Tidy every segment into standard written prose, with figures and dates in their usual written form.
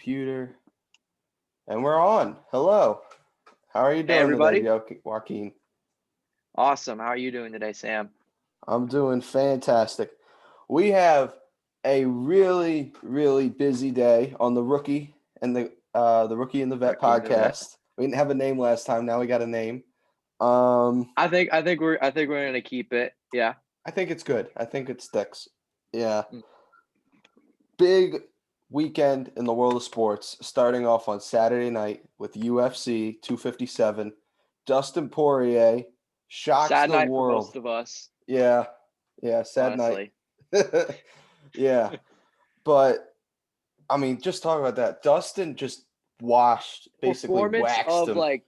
computer, and we're on. Hello. How are you Hey doing today, everybody. Joaquin? Awesome. How are you doing today, Sam? I'm doing fantastic. We have a really, really busy day on the Rookie and the Vet Rookie in the vet. podcast. We didn't have a name last time. Now we got a name. Um, I think we're gonna keep it. Yeah. I think it's good. I think it sticks. Yeah. Mm. Big weekend in the world of sports, starting off on Saturday night with UFC 257. Dustin Poirier shocks Sad the night for world. most of us, Yeah, yeah, sad night. honestly. Yeah, but I mean, just talk about that. Dustin just basically Performance waxed of him. like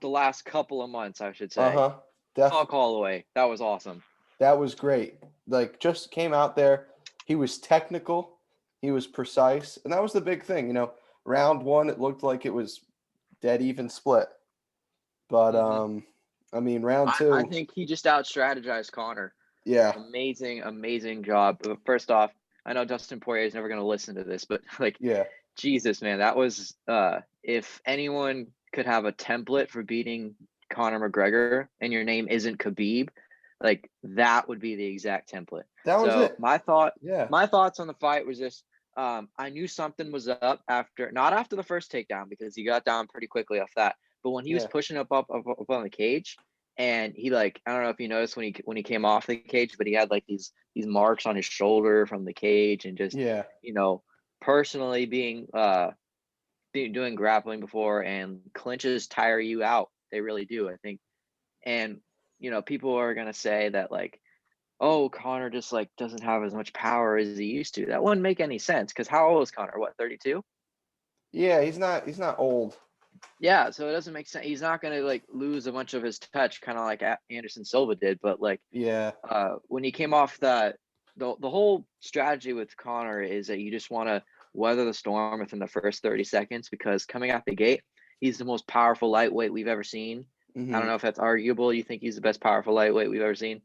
the last couple of months, I should say. Uh-huh. Def Tuck Holloway. That was awesome. That was great. Like, just came out there. He was technical. He was precise, and that was the big thing. Round one, it looked like it was dead even split. But hmm I mean, round I two, think he just out strategized Connor. yeah, Amazing job. But first off, I know Dustin Poirier is never gonna listen to this, but like yeah, Jesus, man, that was if anyone could have a template for beating Conor McGregor and your name isn't Khabib, like that would be the exact template. that was So it. Yeah, my thoughts on the fight was just I knew something was up after not after the first takedown because he got down pretty quickly off that, but when he was yeah, pushing up on the cage and he like I don't know if you noticed when he came off the cage, but he had like these marks on his shoulder from the cage and just yeah. you know personally doing grappling before and clinches tire you out. They really do, I think. And people are gonna say that like, oh, Connor just like doesn't have as much power as he used to. That wouldn't make any sense because how old is Connor? What, 32? Yeah, he's not old. Yeah, so it doesn't make sense. He's not gonna like lose a bunch of his touch, kind of like Anderson Silva did. But like, Yeah, when he came off that, the whole strategy with Connor is that you just want to weather the storm within the first 30 seconds because coming out the gate, he's the most powerful lightweight we've ever seen. I don't hmm know if that's arguable. You think he's the best powerful lightweight we've ever seen?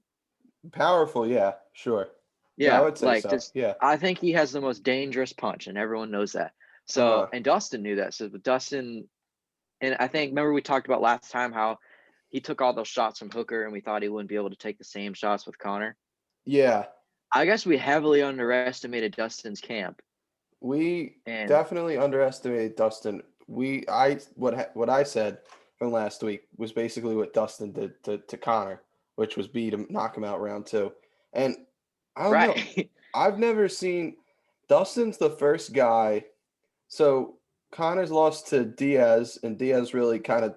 Powerful. Yeah, sure. Yeah, I Yeah, would say like so. just Yeah. I think he has the most dangerous punch, and everyone knows that. So, Uh-huh. and Dustin knew that. So Dustin, and I think remember we talked about last time how he took all those shots from Hooker, and we thought he wouldn't be able to take the same shots with Connor. Yeah, I guess we heavily underestimated Dustin's camp, we and definitely underestimated Dustin. What I said from last week was basically what Dustin did to Connor, which was beat him, knock him out round two. And I don't know. right, I've never seen Dustin's the first guy. So Connor's lost to Diaz, and Diaz really kind of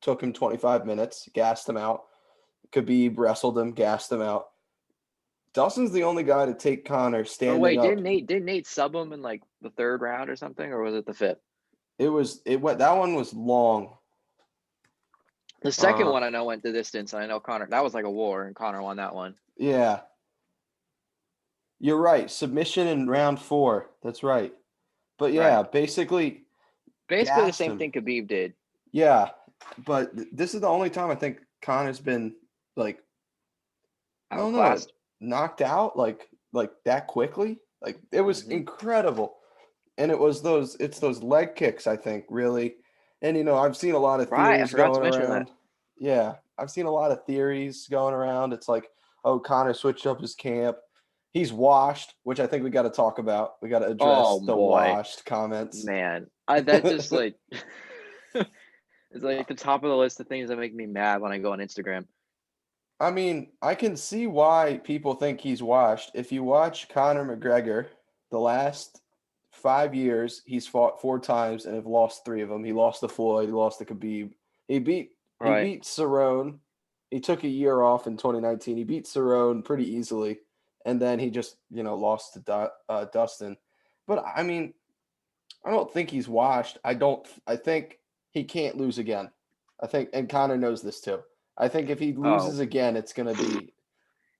took him 25 minutes, gassed him out. Khabib wrestled him, gassed him out. Dustin's the only guy to take Connor or standing wait, up. didn't Nate sub him in like the third round or something, or was it the fifth? It went that one was long. The second Uh one I know went the distance, and I know Connor that was like a war, and Connor won that one. yeah. You're right. Submission in round four. That's right. But yeah, Right, basically basically the gassed same him. thing Khabib did. Yeah. But this is the only time I think Connor's been like, I don't know, Outclassed. knocked out like that quickly. Like it was hmm incredible. And it's those leg kicks, I think, really. And I've seen a lot of Right, I theories forgot to going mention that. around. Yeah, I've seen a lot of theories going around. It's like, oh, Connor switched up his camp. He's washed, which I think we got to talk about. We got to Oh address the boy, washed comments. man, I that just like it's like the top of the list of things that make me mad when I go on Instagram. I mean, I can see why people think he's washed. If you watch Conor McGregor, the last 5 years, he's fought four times and have lost three of them. He lost to Floyd, he lost to Khabib. He Right, beat Cerrone. He took a year off in 2019. He beat Cerrone pretty easily, and then he just lost to Dustin. But I mean, I don't think he's washed. I don't. I think he can't lose again. I think, and Connor knows this too. I think if he oh, loses again, it's gonna be.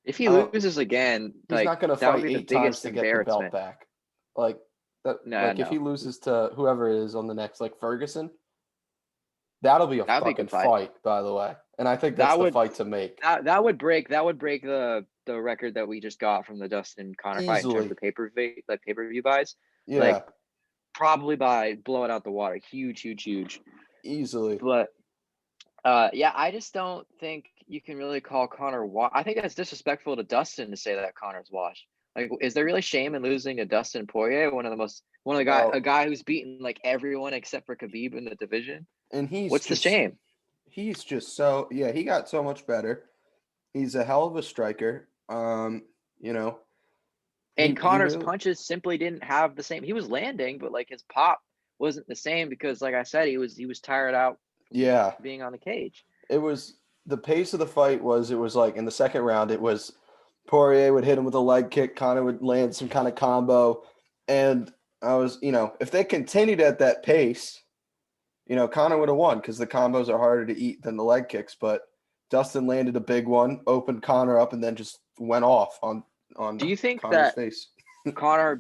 if he I don't. loses again, He's like not gonna that would fight be the 8 times biggest to get the belt embarrassment. back. Like that. No, Like if he no, loses to whoever it is on the next, like Ferguson, that'll be a that would be a fucking good fight. fight, by the way. And I think that's That the would fight to make that would break the record that we just got from the Dustin Connor fight in terms easily. of pay per view buys. Like Yeah. probably by blowing out the water. Huge, huge, huge. easily. But yeah, I just don't think you can really call Connor I think that's disrespectful to Dustin to say that Connor's washed. Like, is there really shame in losing to Dustin Poirier, one of the a No, guy who's beaten like everyone except for Khabib in the division? and What's the shame? he's just so yeah, he got so much better. He's a hell of a striker. You know, And he Connor's really punches simply didn't have the same. He was landing, but like his pop wasn't the same because, like I said, he was tired out from yeah, being on the cage. it was the pace of the fight was it was like in the second round it was Poirier would hit him with a leg kick, Connor would land some kind of combo, and I was, if they continued at that pace, Connor would have won because the combos are harder to eat than the leg kicks. But Dustin landed a big one, opened Connor up, and then just went off on Do you think Connor's that face. Connor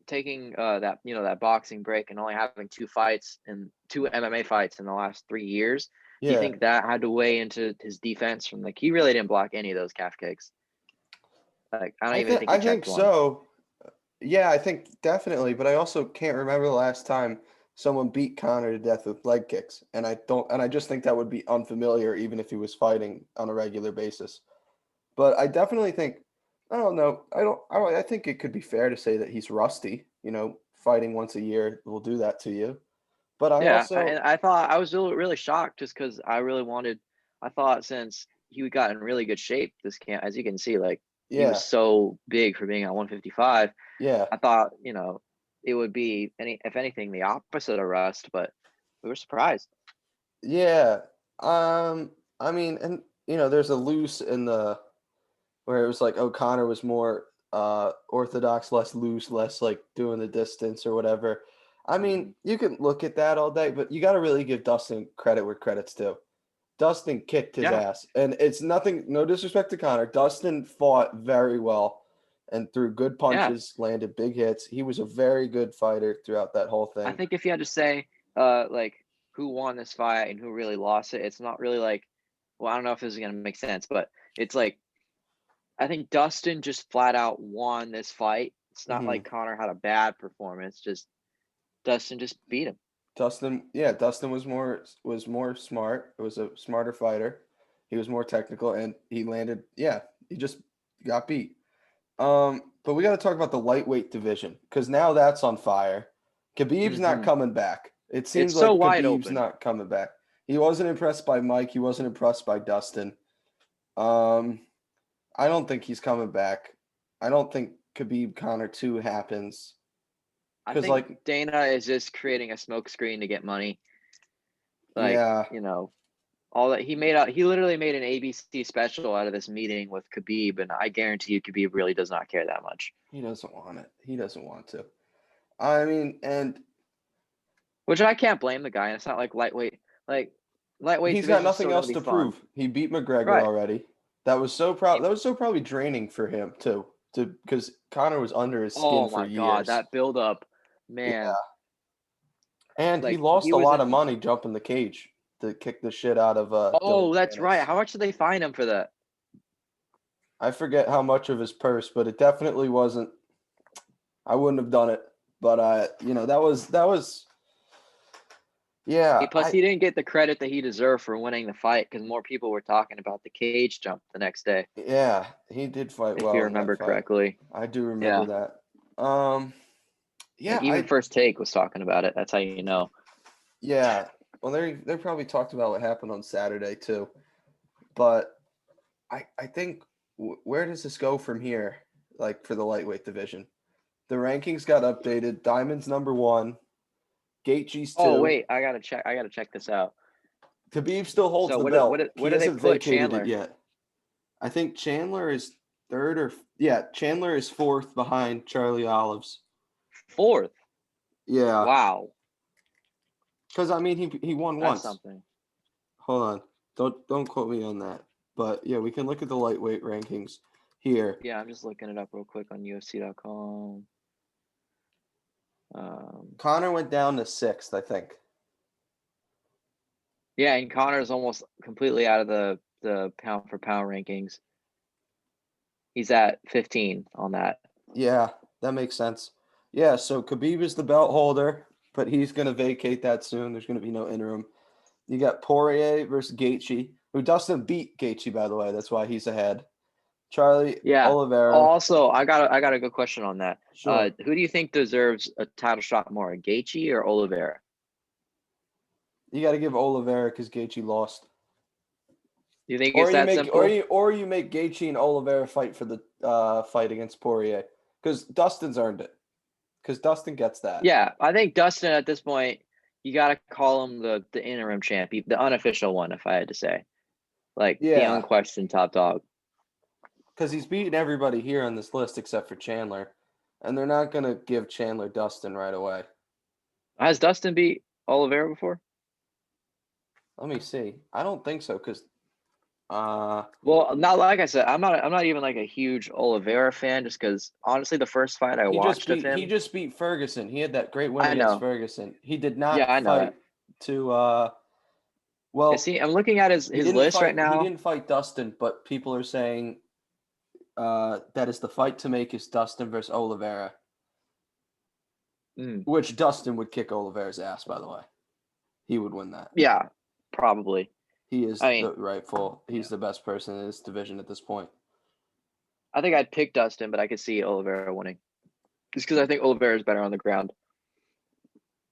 taking that that boxing break and only having two MMA fights in the last 3 years, do you Yeah, think that had to weigh into his defense from like he really didn't block any of those calf kicks? Like I don't even think he I think checked one. so. Yeah, I think definitely, but I also can't remember the last time someone beat Connor to death with leg kicks, and I just think that would be unfamiliar even if he was fighting on a regular basis. But I definitely think I don't know. I think it could be fair to say that he's rusty. Fighting once a year will do that to you. But I Yeah, and also I thought I was really, really shocked just because I thought since he got in really good shape this camp, as you can see, like he was yeah, so big for being at 155. yeah, I thought, it would be if anything, the opposite of rust, but we were surprised. yeah. I mean, and there's a loose in the where it was like O'Connor was more orthodox, less loose, less like doing the distance or whatever. I mean, Mhm. you can look at that all day, but you got to really give Dustin credit where credit's due. Dustin kicked his Yeah, ass, and it's nothing. No disrespect to Connor. Dustin fought very well and threw good yeah. punches, landed big hits. He was a very good fighter throughout that whole I thing. think if you had to say, like who won this fight and who really lost it, it's not really like, well, I don't know if this is gonna make sense, but it's like I think Dustin just flat out won this fight. It's not Hmm. like Connor had a bad performance. Just Dustin just beat him. Dustin, yeah, Dustin was more smart. It was a smarter fighter. He was more technical, and he landed. Yeah, he just got beat. But we got to talk about the lightweight division because now that's on fire. Khabib's not Hmm. coming back. It It's seems so like wide Khabib's open. not coming back. He wasn't impressed by Mike. He wasn't impressed by Dustin. Um, I don't think he's coming back. I don't think Khabib Connor 2 happens I because, think like, Dana is just creating a smokescreen to get money. Like, yeah, all that he literally made an ABC special out of this meeting with Khabib, and I guarantee you Khabib really does not care that much. he doesn't want it. He doesn't want to. I mean, and Which I can't blame the guy. And it's not like lightweight he's got division is nothing still gonna else be to fun. prove. He beat McGregor Right. already. He- That was so probably draining for him too, to because Connor was under his skin oh for my god, years. that build up, Yeah, man. and he Like lost he a was lot of in money jumping the cage to kick the shit out of Dylan oh, that's right. Dennis. How much did they fine him for that? I forget how much of his purse, but it definitely wasn't. I wouldn't have done it, but that was yeah. Plus, he didn't get the credit that he deserved for winning the fight because more people were talking about the cage jump the next day, Yeah, he did fight if you well in that remember fight. correctly. I do Yeah, remember that. Yeah, like even First Take was talking about it. That's how you know. yeah. Well, they probably talked about what happened on Saturday too, but I think where does this go from here? Like for the lightweight division, the rankings got updated. Diamond's number one, Gaethje's Oh two. wait, I gotta check. I gotta check this out. Khabib still holds So the belt. what He do they hasn't put vacated it Chandler? yet. I think Chandler is third or yeah, Chandler is fourth behind Charlie Olives. Fourth. Yeah, Wow, because I mean he won that's once. something. Hold on, don't quote me on that. But yeah, we can look at the lightweight rankings here. Yeah, I'm just looking it up real quick on UFC.com. Connor went down to sixth, I think. Yeah, and Connor's almost completely out of the pound for pound rankings. He's at 15 on that. Yeah, that makes sense. Yeah, so Khabib is the belt holder. but he's going to vacate that soon. There's going to be no interim. You got Poirier versus Gaethje, who Dustin beat Gaethje, by the way. That's why he's ahead. Charlie Yeah. Oliveira. Also, I got a good question on that. Sure. Who do you think deserves a title shot more, Gaethje or Oliveira? You got to give Oliveira because Gaethje lost. Do you think Or it's you that make simple? you make Gaethje and Oliveira fight for the fight against Poirier because Dustin's earned it. Because Dustin gets that. Yeah, I think Dustin at this point, you got to call him the interim champ, the unofficial one, if I had to say, like the Yeah, unquestioned top dog. because he's beaten everybody here on this list except for Chandler, and they're not gonna give Chandler Dustin right away. Has Dustin beat Oliveira before? Let me see. I don't think so because Well, not like I said, I'm not even like a huge Oliveira fan, just because honestly, the first fight I watched of he him, just beat Ferguson. He had that great win I against know. Ferguson. He did Yeah, not I know fight that. to Yeah, well, see, I'm looking at his list right he now. didn't fight Dustin, but people are saying that is the fight to make is Dustin versus Oliveira, Mm, which Dustin would kick Oliveira's ass, by the way. He would win that. yeah, probably. He is I mean, he's yeah, the best person in this division at this point. I think I'd pick Dustin, but I could see Oliveira winning, just because I think Oliveira is better on the ground.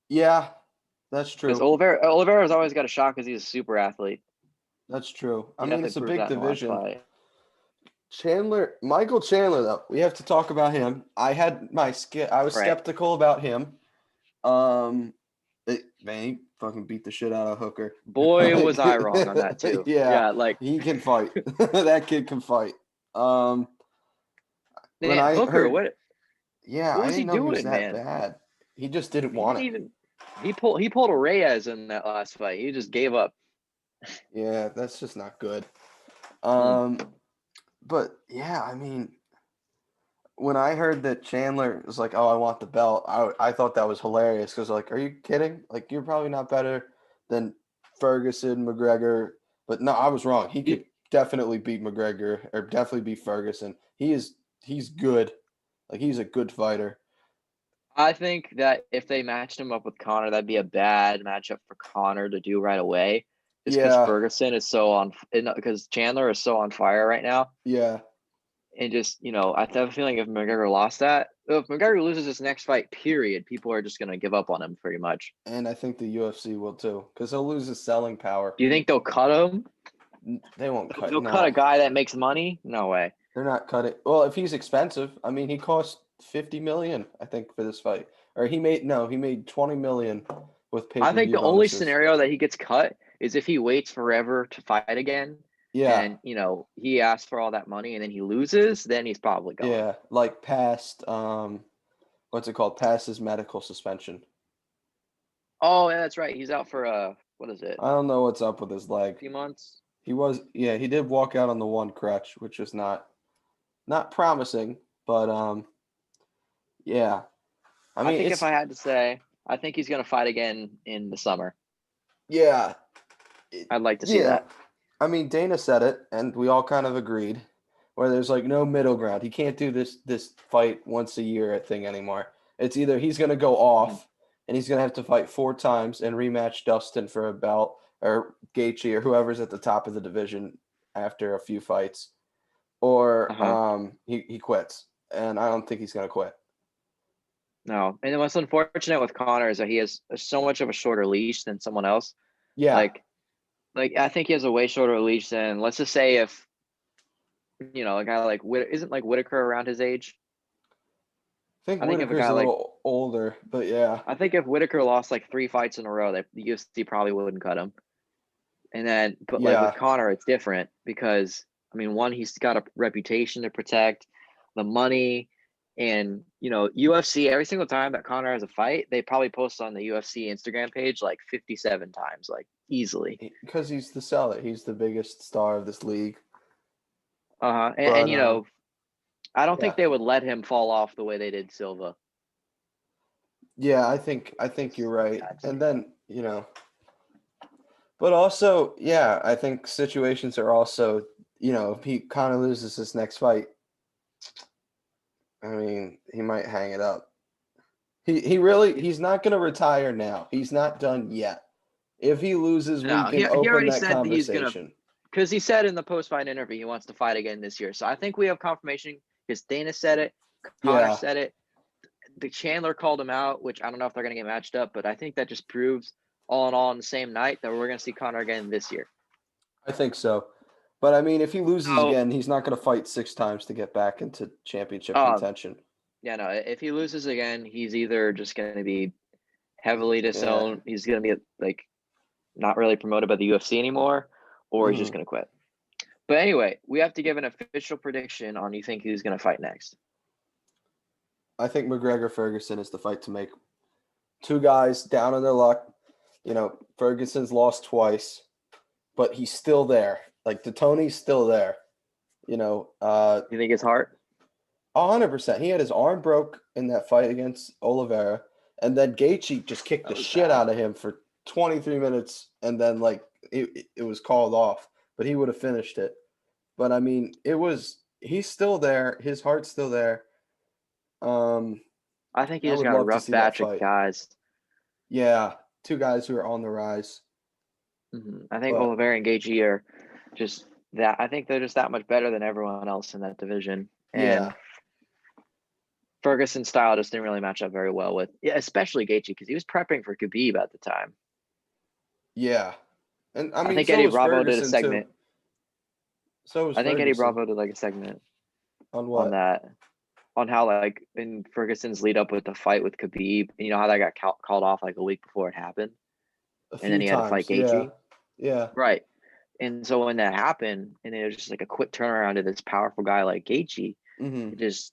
Yeah, that's Because true. Oliveira's always got a shot because he's a super athlete. That's true. I He mean, definitely it's a proved big that in the last division. fight. Michael Chandler, though, we have to talk about him. I was Right. skeptical about him. Man, he fucking beat the shit out of Hooker. Boy, was I wrong on that too. Yeah, Yeah, like he can fight. That kid can fight. Um, when man, I Hooker, heard, yeah, what I was he didn't know he was doing, that man? bad. He just didn't He want didn't it. even he pulled a Reyes in that last fight. He just gave up. Yeah, that's just not good. Mm. Um, but yeah, I mean, when I heard that Chandler was like, "Oh, I want the belt," I thought that was hilarious because like, are you kidding? Like, you're probably not better than Ferguson, McGregor. But no, I was wrong. He could He- definitely beat McGregor or definitely beat Ferguson. He's good. Like he's a good fighter. I think that if they matched him up with Connor, that'd be a bad matchup for Connor to do right away. Just because Yeah, Ferguson is so on, because Chandler is so on fire right now. yeah, And just, I have a feeling if McGregor lost that, if McGregor loses this next fight, period, people are just going to give up on him pretty much. and I think the UFC will too because he'll lose his selling power. Do you think they'll cut him? They won't cut. They'll cut a No, guy that makes money? No way. they're not cutting. Well, if he's expensive, I mean, he cost 50 million, I think, for this fight. Or he made 20 million with I think pay-per-view the only bonuses. scenario that he gets cut is if he waits forever to fight again Yeah, and, he asks for all that money and then he loses, then he's probably going. yeah, like past what's it called? Past his medical suspension. Oh, yeah, that's right. He's out for what is it? I don't know what's up with his A leg. few months. He did walk out on the one crutch, which is not promising, but yeah. I I mean, think if it's I had to say, I think he's going to fight again in the summer. yeah, I'd like to see yeah. that. I mean, Dana said it, and we all kind of agreed, where there's like no middle ground. He can't do this fight once a year thing anymore. It's either he's gonna go Mhm. off, and he's gonna have to fight 4 times and rematch Dustin for a belt, or Gaethje, or whoever's at the top of the division after a few fights, or Uh-huh. he quits, and I don't think he's gonna quit. No. And then what's unfortunate with Connor is that he has so much of a shorter leash than someone else. Yeah, Like, I think he has a way shorter leash than, let's just say, if a guy like isn't like Whitaker around his age. I think I think if a Whitaker's guy a like little older, but yeah, I think if Whitaker lost like 3 fights in a row, that the UFC probably wouldn't cut him. And then, but like with yeah, Connor, it's different because I mean, one, he's got a reputation to protect, the money, and UFC. Every single time that Connor has a fight, they probably post on the UFC Instagram page like 57 times, like easily. because he's the seller. He's the biggest star of this league. And But I don't think yeah, they would let him fall off the way they did Silva. yeah, I think you're right. And then, but also, yeah, I think situations are also, if he kind of loses this next fight, I mean, he might hang it up. He's not going to retire now. He's not done yet. If he loses, we No, he can he open already that said that he's gonna, conversation. because he said in the post-fight interview he wants to fight again this year. So I think we have confirmation because Dana said it, Connor Yeah, said it, the Chandler called him out, which I don't know if they're gonna get matched up, but I think that just proves all in all on the same night that we're gonna see Connor again this year. I think so. But I mean, if he loses So, again, he's not going to fight 6 times to get back into championship uh, contention. yeah, no, if he loses again, he's either just gonna be heavily Yeah. disowned, he's gonna be like not really promoted by the UFC anymore, or he's just hmm gonna quit. But anyway, we have to give an official prediction on you think who's gonna fight next. I think McGregor Ferguson is the fight to make. Two guys down on their luck. Ferguson's lost twice, but he's still there. Like Tony's still there. You think it's hard? 100%. He had his arm broke in that fight against Oliveira, and then Gaethje just kicked the That was shit bad. out of him for 23 minutes, and then like it was called off, but he would have finished it. But I mean, he's still there. His heart's still there. Um, I think he I just would got a love to rough see that batch of fight. guys. Yeah, two guys who are on the rise. I think But Oliveira and Gaethje are just that. I think they're just that much better than everyone else in that division. yeah, And Ferguson's style just didn't really match up very well with, yeah, especially Gaethje because he was prepping for Khabib at the time. yeah, and I I mean, think so Eddie was Bravo did a Ferguson too. segment. So was I think Eddie Ferguson Bravo did like a segment on on what? that, on how like in Ferguson's lead up with the fight with Khabib, you know how that got called off like a week before it happened, A and then few he had to fight times. Yeah, Gaethje. yeah. Right. And so when that happened, and it was just like a quick turnaround to this powerful guy like Gaethje, hmm it just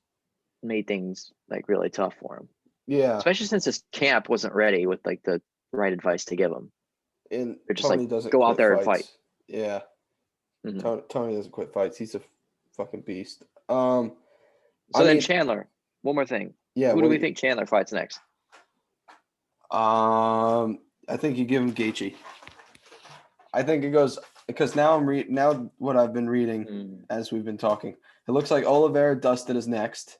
made things like really tough for him, Yeah. especially since his camp wasn't ready with like the right advice to give him. And They're just like, Tony doesn't go out quit there and fight. fights. Yeah, hmm Tony doesn't quit fights. He's a fucking beast. I So then mean, Chandler, one more thing. yeah. Who do What do we you? think Chandler fights next? I think you give him Gaethje. I think it goes because now what I've been reading Mm. as we've been talking, it looks like Oliveira Dustin is next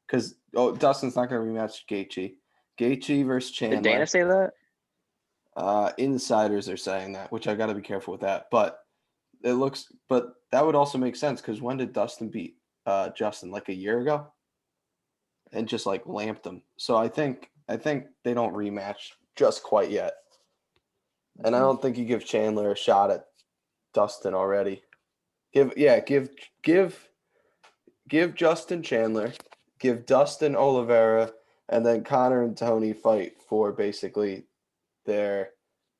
because Dustin's not going to rematch Gaethje. Gaethje versus Did Dana Chandler. say that? Insiders are saying that, which I got to be careful with that. But but that would also make sense because when did Dustin beat Justin? Like a year ago, and just like lamped him. So I think they don't rematch just quite yet, and I Mhm. don't think you give Chandler a shot at Dustin already. Give Justin Chandler, give Dustin Oliveira, and then Connor and Tony fight for basically their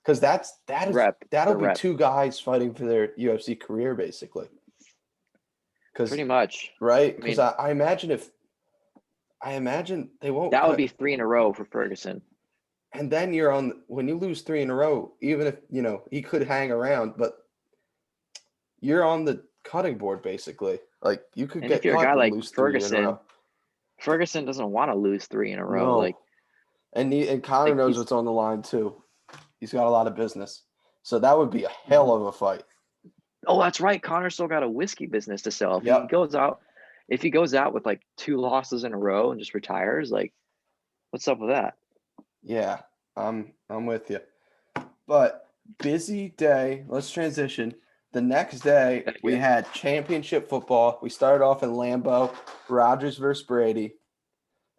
because that'll The be rep, two guys fighting for their UFC career basically. Because pretty much. right, I because mean, I imagine they won't that would cut, be three in a row for Ferguson. and then you're on when you lose 3 in a row. Even if he could hang around, but you're on the cutting board basically. Like you could And if get you're a cut guy and like lose 3 in a row. Ferguson doesn't want to lose three in a row. No, and Connor Like knows he's what's on the line too. He's got a lot of business, so that would be a hell Mhm. of a fight. Oh, that's right. Connor still got a whiskey business to sell. Yep. If he goes out with like two losses in a row and just retires, like what's up with that? Yeah, I'm with you. But busy day. Let's transition. The next day Thank we you. had championship football. We started off in Lambeau, Rodgers versus Brady,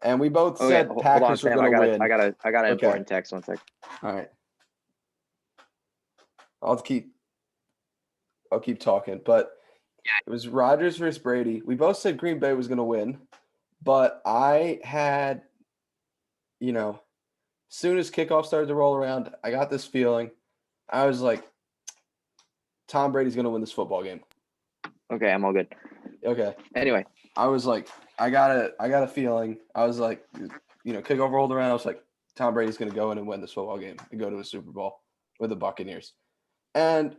and we both Okay, said hold on, Packers were Sam. going to win. I got an Okay. important text. One sec. All right. I'll keep I'll keep talking, but it was Rodgers versus Brady. We both said Green Bay was going to win, but I had, soon as kickoff started to roll around, I got this feeling. I was like, Tom Brady's going to win this football game. Okay, I'm all good. Okay. Anyway, I was like, I got a feeling. I was like, kickoff rolled around. I was like, Tom Brady's going to go in and win this football game and go to a Super Bowl with the Buccaneers. And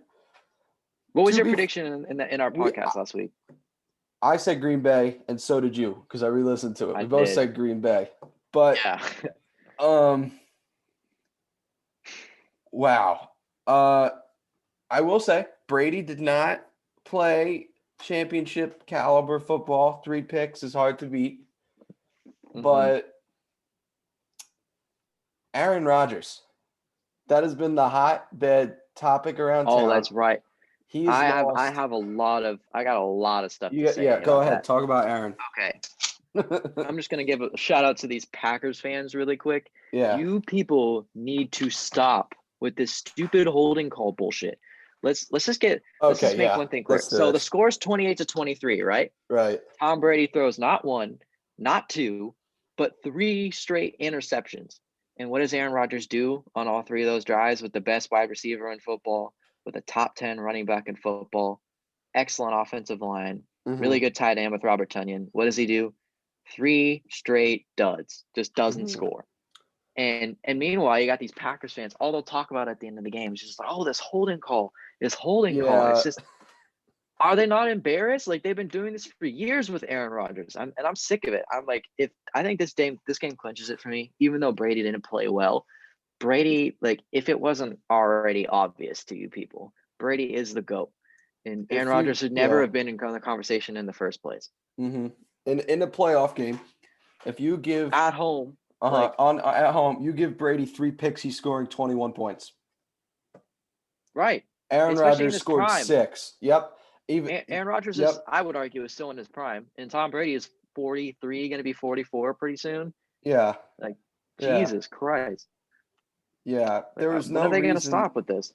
what was to your be, prediction in our we, podcast last week? I said Green Bay, and so did you because I re-listened to it. I We both did. said Green Bay, but Yeah. wow. I will say Brady did not play championship caliber football. 3 picks is hard to beat, hmm but Aaron Rodgers. That has been the hotbed topic around Oh, town. that's right. He has I lost. have I got a lot of stuff to Yeah, say go about ahead. that. Talk about Aaron. Okay. I'm just gonna give a shout out to these Packers fans really quick. Yeah. You people need to stop with this stupid holding call bullshit. Let's just Okay, make yeah. one thing clear. Let's do So the this. score is 28-23, right? Right. Tom Brady throws not one, not two, but three straight interceptions. And what does Aaron Rodgers do on all three of those drives with the best wide receiver in football, with a top 10 running back in football, excellent offensive line, really Mm-hmm. good tight end with Robert Tunyon? What does he do? Three straight duds, just doesn't Mm-hmm. score. And meanwhile, you got these Packers fans, all they'll talk about at the end of the game is just like, oh, this holding call, this holding call. It's Yeah. just, are they not embarrassed? Like they've been doing this for years with Aaron Rodgers. I'm sick of it. I'm like, if I think this game clinches it for me, even though Brady didn't play well. Brady, like, if it wasn't already obvious to you people, Brady is the GOAT. And Aaron If you Rodgers should never yeah. have been in the conversation in the first place. Mm-hmm. In a playoff game, if you give At home, uh-huh like, on at home, you give Brady 3 picks, he's scoring 21 points. right. Aaron Especially in Rodgers his scored prime. 6. Yep. Even Aaron Rodgers is, yep. I would argue, is still in his prime. And Tom Brady is 43, going to be 44 pretty soon. Yeah. Like, Yeah. Jesus Christ. Yeah. Like, There was when no are they going to reason. stop with this?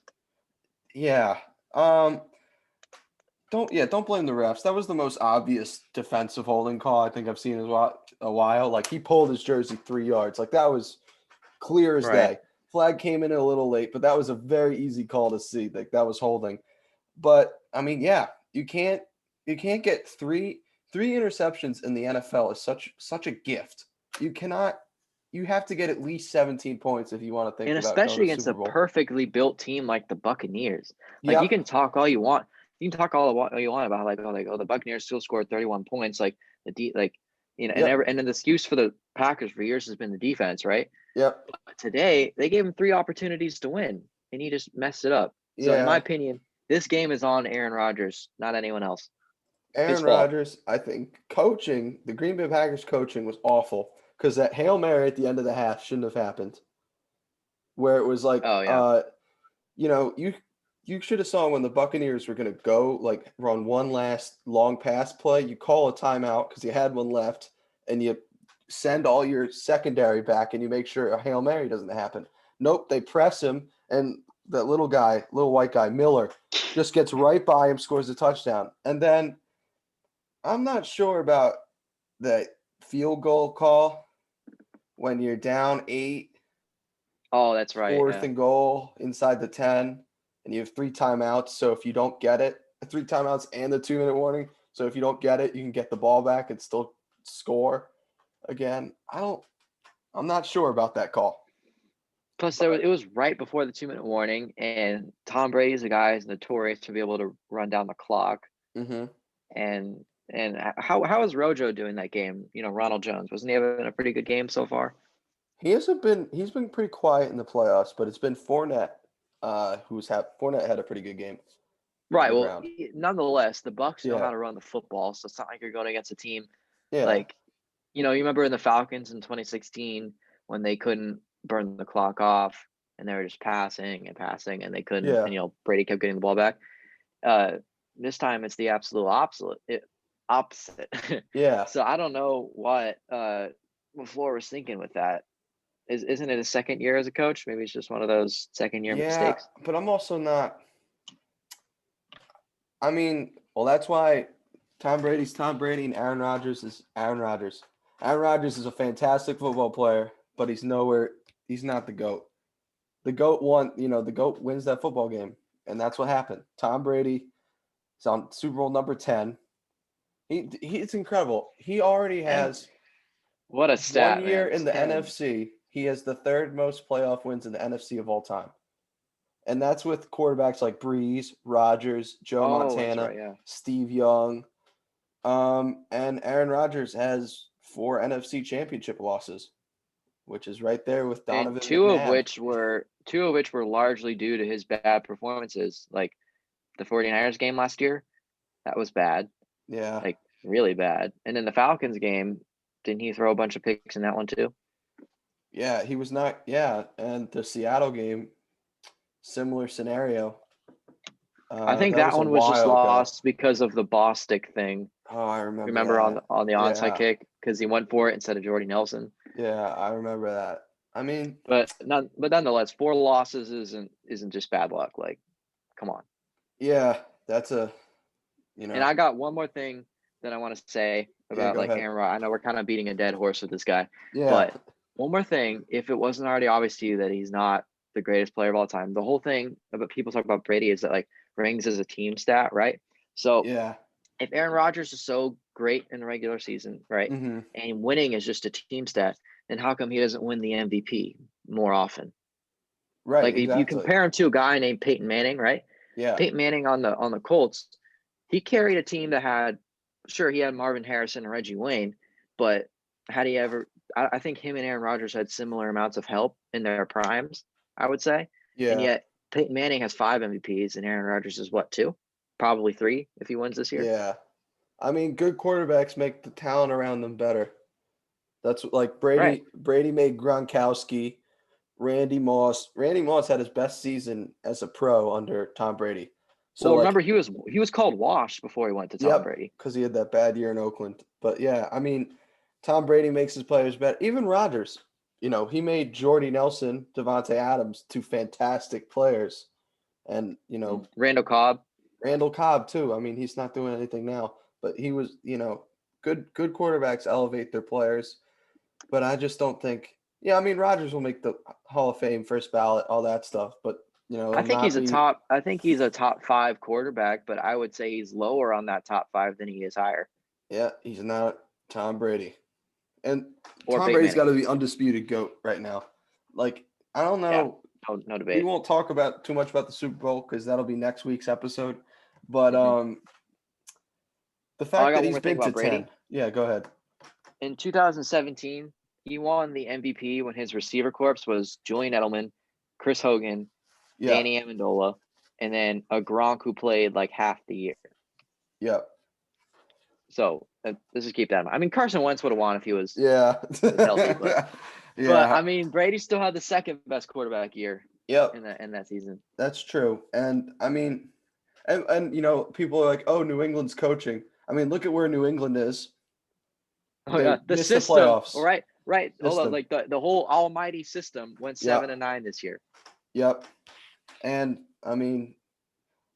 Yeah. Don't blame the refs. That was the most obvious defensive holding call I think I've seen in a while. Like he pulled his jersey 3 yards. Like that was clear as Right. day. Flag came in a little late, but that was a very easy call to see. Like that was holding. But I mean, yeah, you can't get three interceptions in the NFL is such a gift. You cannot you have to get at least 17 points if you want to think And about going to especially the against a Super Bowl. perfectly built team like the Buccaneers. Like you Yep. can talk all you want. You can talk all you want about the Buccaneers still scored 31 points. Like Yep. and an excuse for the Packers for years has been the defense, right? Yep. But today they gave him three opportunities to win, and he just messed it up. So in my Yeah. opinion, this game is on Aaron Rodgers, not anyone else. His Aaron fault. Rodgers, I think coaching, the Green Bay Packers coaching was awful because that Hail Mary at the end of the half shouldn't have happened. Where it was like, Oh yeah. you should have saw when the Buccaneers were gonna go like run one last long pass play. You call a timeout because you had one left, and you send all your secondary back, and you make sure a Hail Mary doesn't happen. Nope, they press him, and that little white guy Miller, just gets right by him, scores a touchdown, and then I'm not sure about the field goal call when you're down 8, Oh, that's right. fourth Yeah. and goal inside the 10, and you have 3 timeouts. So if you don't get it, 3 timeouts and the 2-minute warning. So if you don't get it, you can get the ball back and still score again. I'm not sure about that call. Plus, But it was right before the 2-minute warning, and Tom Brady's a guy who's notorious to be able to run down the clock. mhm. And how is Rojo doing that game? Ronald Jones, wasn't he having a pretty good game so far? He's been pretty quiet in the playoffs, but it's been Fournette Fournette had a pretty good game on Right. the Well, ground. nonetheless, the Bucks know Yeah. how to run the football, so it's not like you're going against a team Yeah. like, you remember in the Falcons in 2016 when they couldn't burn the clock off and they were just passing and they couldn't, Yeah. and Brady kept getting the ball back. Uh, this time it's the absolute opposite. Yeah. So I don't know what LaFleur was thinking with that. Isn't it his second year as a coach? Maybe it's just one of those second year Yeah, mistakes. but I'm also not. I mean, well, that's why Tom Brady's Tom Brady and Aaron Rodgers is Aaron Rodgers. Aaron Rodgers is a fantastic football player, but he's nowhere. He's not the GOAT. The GOAT the GOAT wins that football game, and that's what happened. Tom Brady is on Super Bowl number 10. It's incredible. He already And has what a one stat, year man. in the 10. NFC. He has the third most playoff wins in the NFC of all time. And that's with quarterbacks like Breeze, Rodgers, Joe Oh, that's Montana, right. Yeah. Steve Young. And Aaron Rodgers has 4 NFC championship losses, which is right there with And Donovan two of McNabb. which were largely due to his bad performances. Like the 49ers game last year, that was bad. Yeah. Like really bad. And then the Falcons game, didn't he throw a bunch of picks in that one too? Yeah, he was not. Yeah, and the Seattle game, similar scenario. I think That that was a one was just while ago. lost because of the Bostic thing. Oh, I remember Remember on that. the onside Yeah, kick because he went for it instead of Jordy Nelson. yeah, I remember that. I mean, But nonetheless, 4 losses isn't just bad luck. Like, come on. yeah, that's a you And know, I got one more thing that I want to say yeah. about Go like ahead. Aaron Rod. I know we're kind of beating a dead horse with this guy, Yeah, but one more thing, if it wasn't already obvious to you that he's not the greatest player of all time, the whole thing about people talk about Brady is that like rings is a team stat, right? So yeah. if Aaron Rodgers is so great in the regular season, right, Mm-hmm. and winning is just a team stat, then how come he doesn't win the MVP more often? Right. Like if you Exactly. compare him to a guy named Peyton Manning, right? Yeah. Peyton Manning on the Colts, he carried a team that had, sure, he had Marvin Harrison and Reggie Wayne, but had he ever? I think him and Aaron Rodgers had similar amounts of help in their primes, I would say, and Yeah. yet Peyton Manning has 5 MVPs and Aaron Rodgers is what, 2, probably 3 if he wins this year. Yeah. I mean, good quarterbacks make the talent around them better. That's like Right. Brady made Gronkowski, Randy Moss. Randy Moss had his best season as a pro under Tom Brady. So Well, remember like, he was called washed before he went to Tom yep, Brady. because he had that bad year in Oakland. But yeah, I mean, Tom Brady makes his players better. Even Rodgers, he made Jordy Nelson, Devontae Adams two fantastic players, and Randall Cobb. Randall Cobb too. I mean, he's not doing anything now, but he was, good quarterbacks elevate their players. But I just don't think. Yeah, I mean, Rodgers will make the Hall of Fame, first ballot, all that stuff, but I it'll think not he's a be. top. I think he's a top 5 quarterback, but I would say he's lower on that top 5 than he is higher. Yeah, he's not Tom Brady, and Or Tom Peyton Brady's got Manning. to be undisputed goat right now. Like, I don't Yeah, know. no We debate. won't talk about too much about the Super Bowl because that'll be next week's episode. But Hmm. the Oh, I fact got that one he's more thing been to about Brady. 10. Yeah, go ahead. In 2017, he won the MVP when his receiver corps was Julian Edelman, Chris Hogan, Yeah, Danny Amendola, and then a Gronk who played like half the year. yeah, So let's just keep that in mind. I mean, Carson Wentz would have won if he was yeah, healthy, but yeah. I mean, Brady still had the second best quarterback year Yep, in that season. that's true. And I mean, and people are like, "Oh, New England's coaching." I mean, look at where New England is. Oh They yeah, the missed the system. All playoffs. right, right. Hold on, System. like the whole almighty system went Yep, 7-9 this year. yep. And I mean,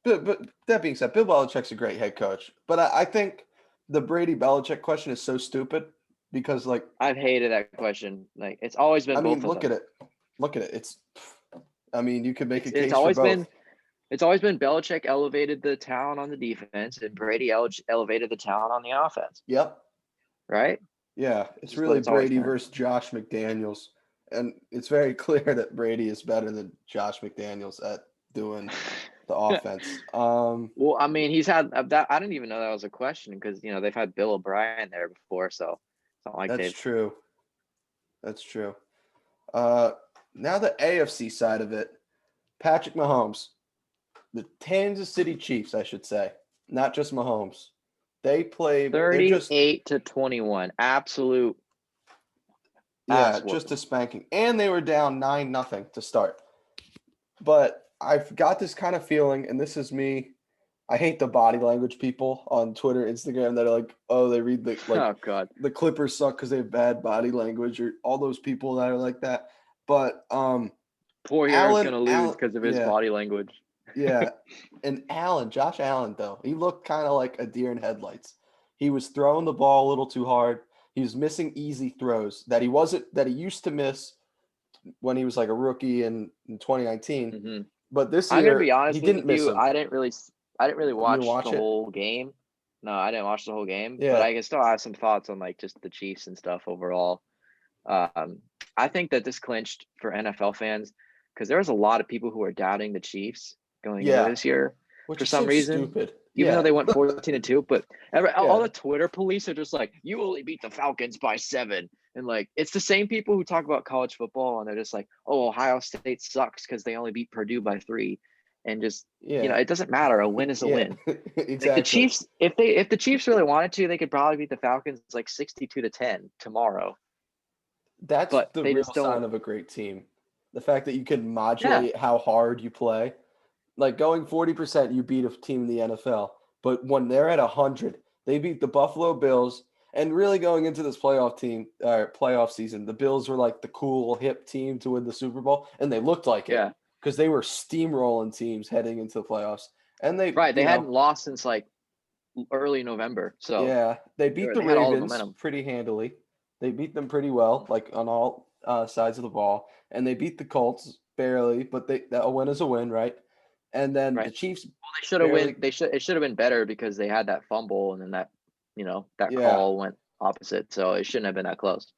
but that being said, Bill Belichick's a great head coach. But I think the Brady Belichick question is so stupid because, like, I've hated that question. Like it's always been I mean, both of look at them. it. Look at it. I mean, you could make a It's case for always both. been Belichick elevated the talent on the defense and Brady elevated the talent on the offense. Yep. Right? Yeah. It's It's just what really it's always Brady been. versus Josh McDaniels. And it's very clear that Brady is better than Josh McDaniels at doing the offense. Well, I mean, he's had that. I didn't even know that was a question because they've had Bill O'Brien there before, so it's not like That's they've. true. That's true. Uh, Now the AFC side of it, Patrick Mahomes, the Kansas City Chiefs, I should say, not just Mahomes. They're just, 38-21, absolute yeah, ass just a whooping. spanking. And they were down 9-0 to start. But I've got this kind of feeling, and this is me. I hate the body language people on Twitter, Instagram that are like, oh, they read Oh God, the Clippers suck because they have bad body language, or all those people that are like that. But poor Hero's Allen, gonna lose because of his yeah, body language. yeah, and Josh Allen though, he looked kind of like a deer in headlights. He was throwing the ball a little too hard. He was missing easy throws that he used to miss when he was like a rookie in 2019. Hmm. But this I'm gonna be year he honest didn't with miss you. him. I didn't really You didn't watch the watch it? whole game. No, I didn't watch the whole game, but Yeah. I can still have some thoughts on like just the Chiefs and stuff overall. Um, I think that this clinched for NFL fans because there was a lot of people who were doubting the Chiefs going into Yeah. this year Which for is some so reason, stupid. even though Yeah. they went 14-2. But all Yeah. the Twitter police are just like, you only beat the Falcons by 7. And like, it's the same people who talk about college football and they're just like, oh, Ohio State sucks because they only beat Purdue by 3. And just, Yeah. it doesn't matter. A win is a Yeah. win. Like the Exactly. Chiefs, if the Chiefs really wanted to, they could probably beat the Falcons like 62-10 tomorrow. That's but the they real just don't. sign of a great team. The fact that you can Yeah, modulate how hard you play. Like going 40%, you beat a team in the NFL. But when they're at 100, they beat the Buffalo Bills. And really going into this playoff season, the Bills were like the cool, hip team to win the Super Bowl, and they looked like it yeah, because they were steamrolling teams heading into the playoffs. And they, right. They hadn't lost since like early November, so yeah, they beat the they had all the Ravens momentum. pretty handily. They beat them pretty well, like on all sides of the ball, and they beat the Colts barely, but a win is a win, right? And then the Right. Chiefs Well, they should have win. barely, They should. It should have been better because they had that fumble, and then that yeah. call went opposite, so it shouldn't have been that close.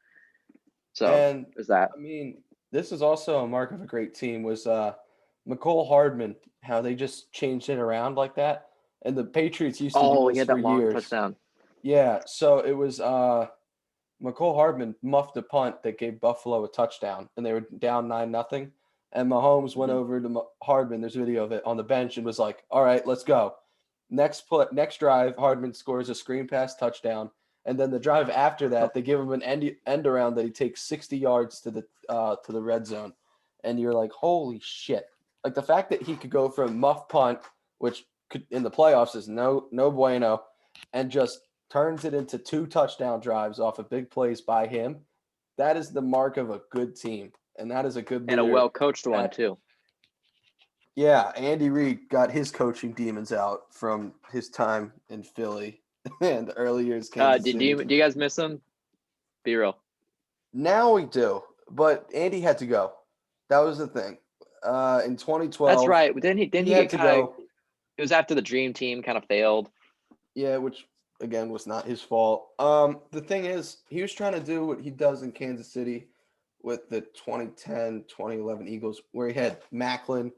So And there's that. I mean, this is also a mark of a great team was McCole Hardman, how they just changed it around like that. And the Patriots used to do Oh, he this had for that long years. touchdown. Yeah, so it was McCole Hardman muffed a punt that gave Buffalo a touchdown, and they were down 9-0. And Mahomes went Hmm. over to Hardman. There's a video of it on the bench, and was like, "All right, let's go." Next drive, Hardman scores a screen pass touchdown, and then the drive after that, they give him an end around that he takes 60 yards to the red zone, and you're like, "Holy shit!" Like the fact that he could go from muff punt, which could in the playoffs is no bueno, and just turns it into 2 touchdown drives off of big plays by him. That is the mark of a good team, and that is a good And a leader. well coached one That too. yeah, Andy Reid got his coaching demons out from his time in Philly and the early years Kansas City. Do you guys miss him? Be real. Now we do, but Andy had to go. That was the thing. In That's 2012, right. But then he he had get to kind of. go. It was after the dream team kind of failed. Yeah, which again was not his fault. The thing is, he was trying to do what he does in Kansas City with the 2010, 2011 Eagles, where he had Macklin,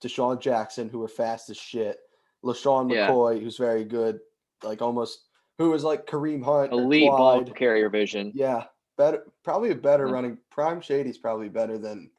Deshaun Jackson, who were fast as shit, LaShawn Yeah, McCoy, who's very good, like almost who was like Kareem Hunt or elite ball Clyde. carrier vision. Yeah, better, probably a better Yeah, running. Prime Shady's probably better than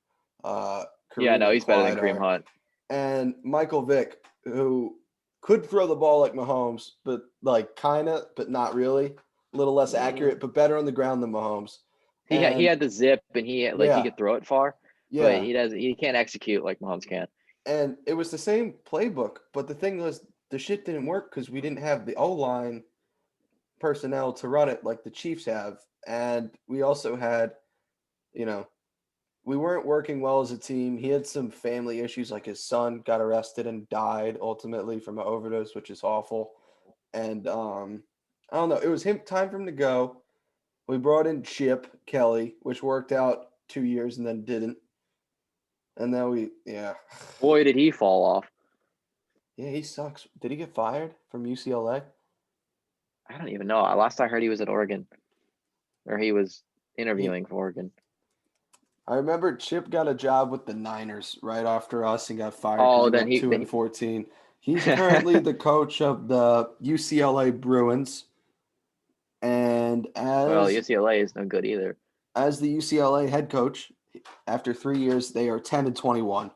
yeah. Kareem No, and he's better than Clyde Kareem are, Hunt. and Michael Vick, who could throw the ball like Mahomes, but like kind of, but not really. A little less Mm, accurate, but better on the ground than Mahomes. he And had the zip and he yeah, could throw it far, but yeah. he can't execute like Mahomes can. And it was the same playbook, but the thing was, the shit didn't work because we didn't have the O line personnel to run it like the Chiefs have, and we also had, you know, we weren't working well as a team. He had some family issues, like his son got arrested and died ultimately from an overdose, which is awful. And I don't know. It was him time for him to go. We brought in Chip Kelly, which worked out 2 years and then didn't. And then yeah, Boy, did he fall off. yeah, he sucks. Did he get fired from UCLA? I don't even know. Last I heard, he was at Oregon, or he was He, interviewing for Oregon. I remember Chip got a job with the Niners right after us and got fired because Oh, he went 2-14. He's currently the coach of the UCLA Bruins, and well, UCLA is no good either. as the UCLA head coach, after 3 years, they are 10-21.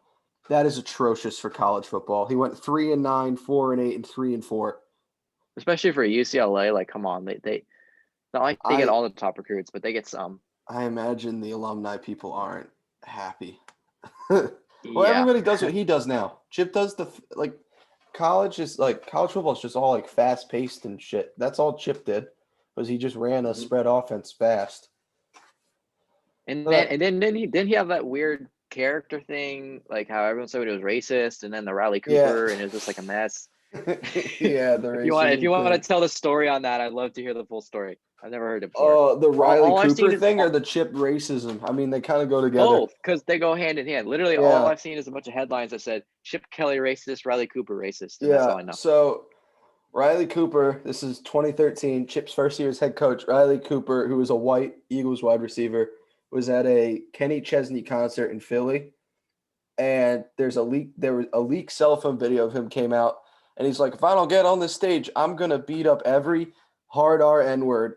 That is atrocious for college football. He went 3-9, 4-8, and 3-4. Especially for UCLA, like come on, they not like they get I all the top recruits, but they get some. I imagine the alumni people aren't happy. Well, Yeah. everybody does what he does now. Chip does like college football is just all like fast paced and shit. That's all Chip did was he just ran a Mhm. spread offense fast. And then But and then didn't he have that weird character thing, like how everyone said he was racist, and then the Riley yeah, Cooper, and it was just like a mess. yeah, the If you racism want to thing. tell the story on that, I'd love to hear the full story. I've never heard it before. Oh, the Riley All I've Cooper seen is thing or the Chip racism? I mean, they kind of go together. both because they go hand in hand. Literally, all Yeah, I've seen is a bunch of headlines that said Chip Kelly racist, Riley Cooper racist, and that's yeah. all I know. So Riley Cooper, this is 2013, Chip's first year as head coach. Riley Cooper, who was a white Eagles wide receiver, was at a Kenny Chesney concert in Philly, and there was a leak cell phone video of him came out, and he's like, if I don't get on this stage, I'm gonna beat up every hard R N word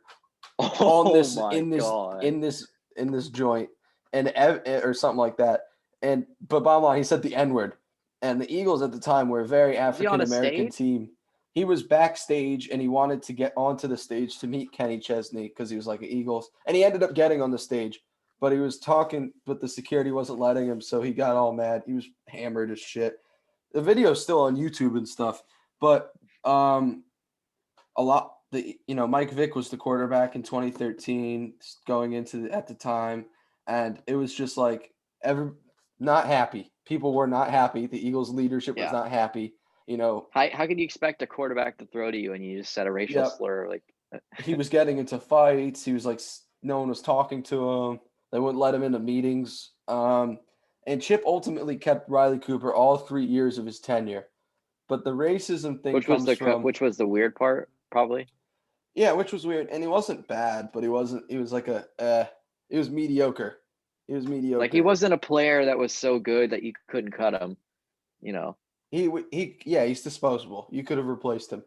on Oh this my god! in this joint or something like that. And but bottom line, he said the N word, and the Eagles at the time were a very Was he on African a American stage? team. He was backstage and he wanted to get onto the stage to meet Kenny Chesney because he was like an Eagles, and he ended up getting on the stage. but he was talking, but the security wasn't letting him, so he got all mad. He was hammered as shit. The video's still on YouTube and stuff, but Mike Vick was the quarterback in 2013 going into at the time, and it was just like not happy. People were not happy. The Eagles leadership was Yeah. not happy. How can you expect a quarterback to throw to you and you just said a racial Yep. slur? Like, He was getting into fights. He was like, no one was talking to him. They wouldn't let him into meetings. And Chip ultimately kept Riley Cooper all 3 years of his tenure. But the racism thing comes from, which was the weird part, probably. yeah, which was weird. And he wasn't bad, but he wasn't. He was like he was mediocre. He was mediocre. Like, he wasn't a player that was so good that you couldn't cut him. He's disposable. You could have replaced him,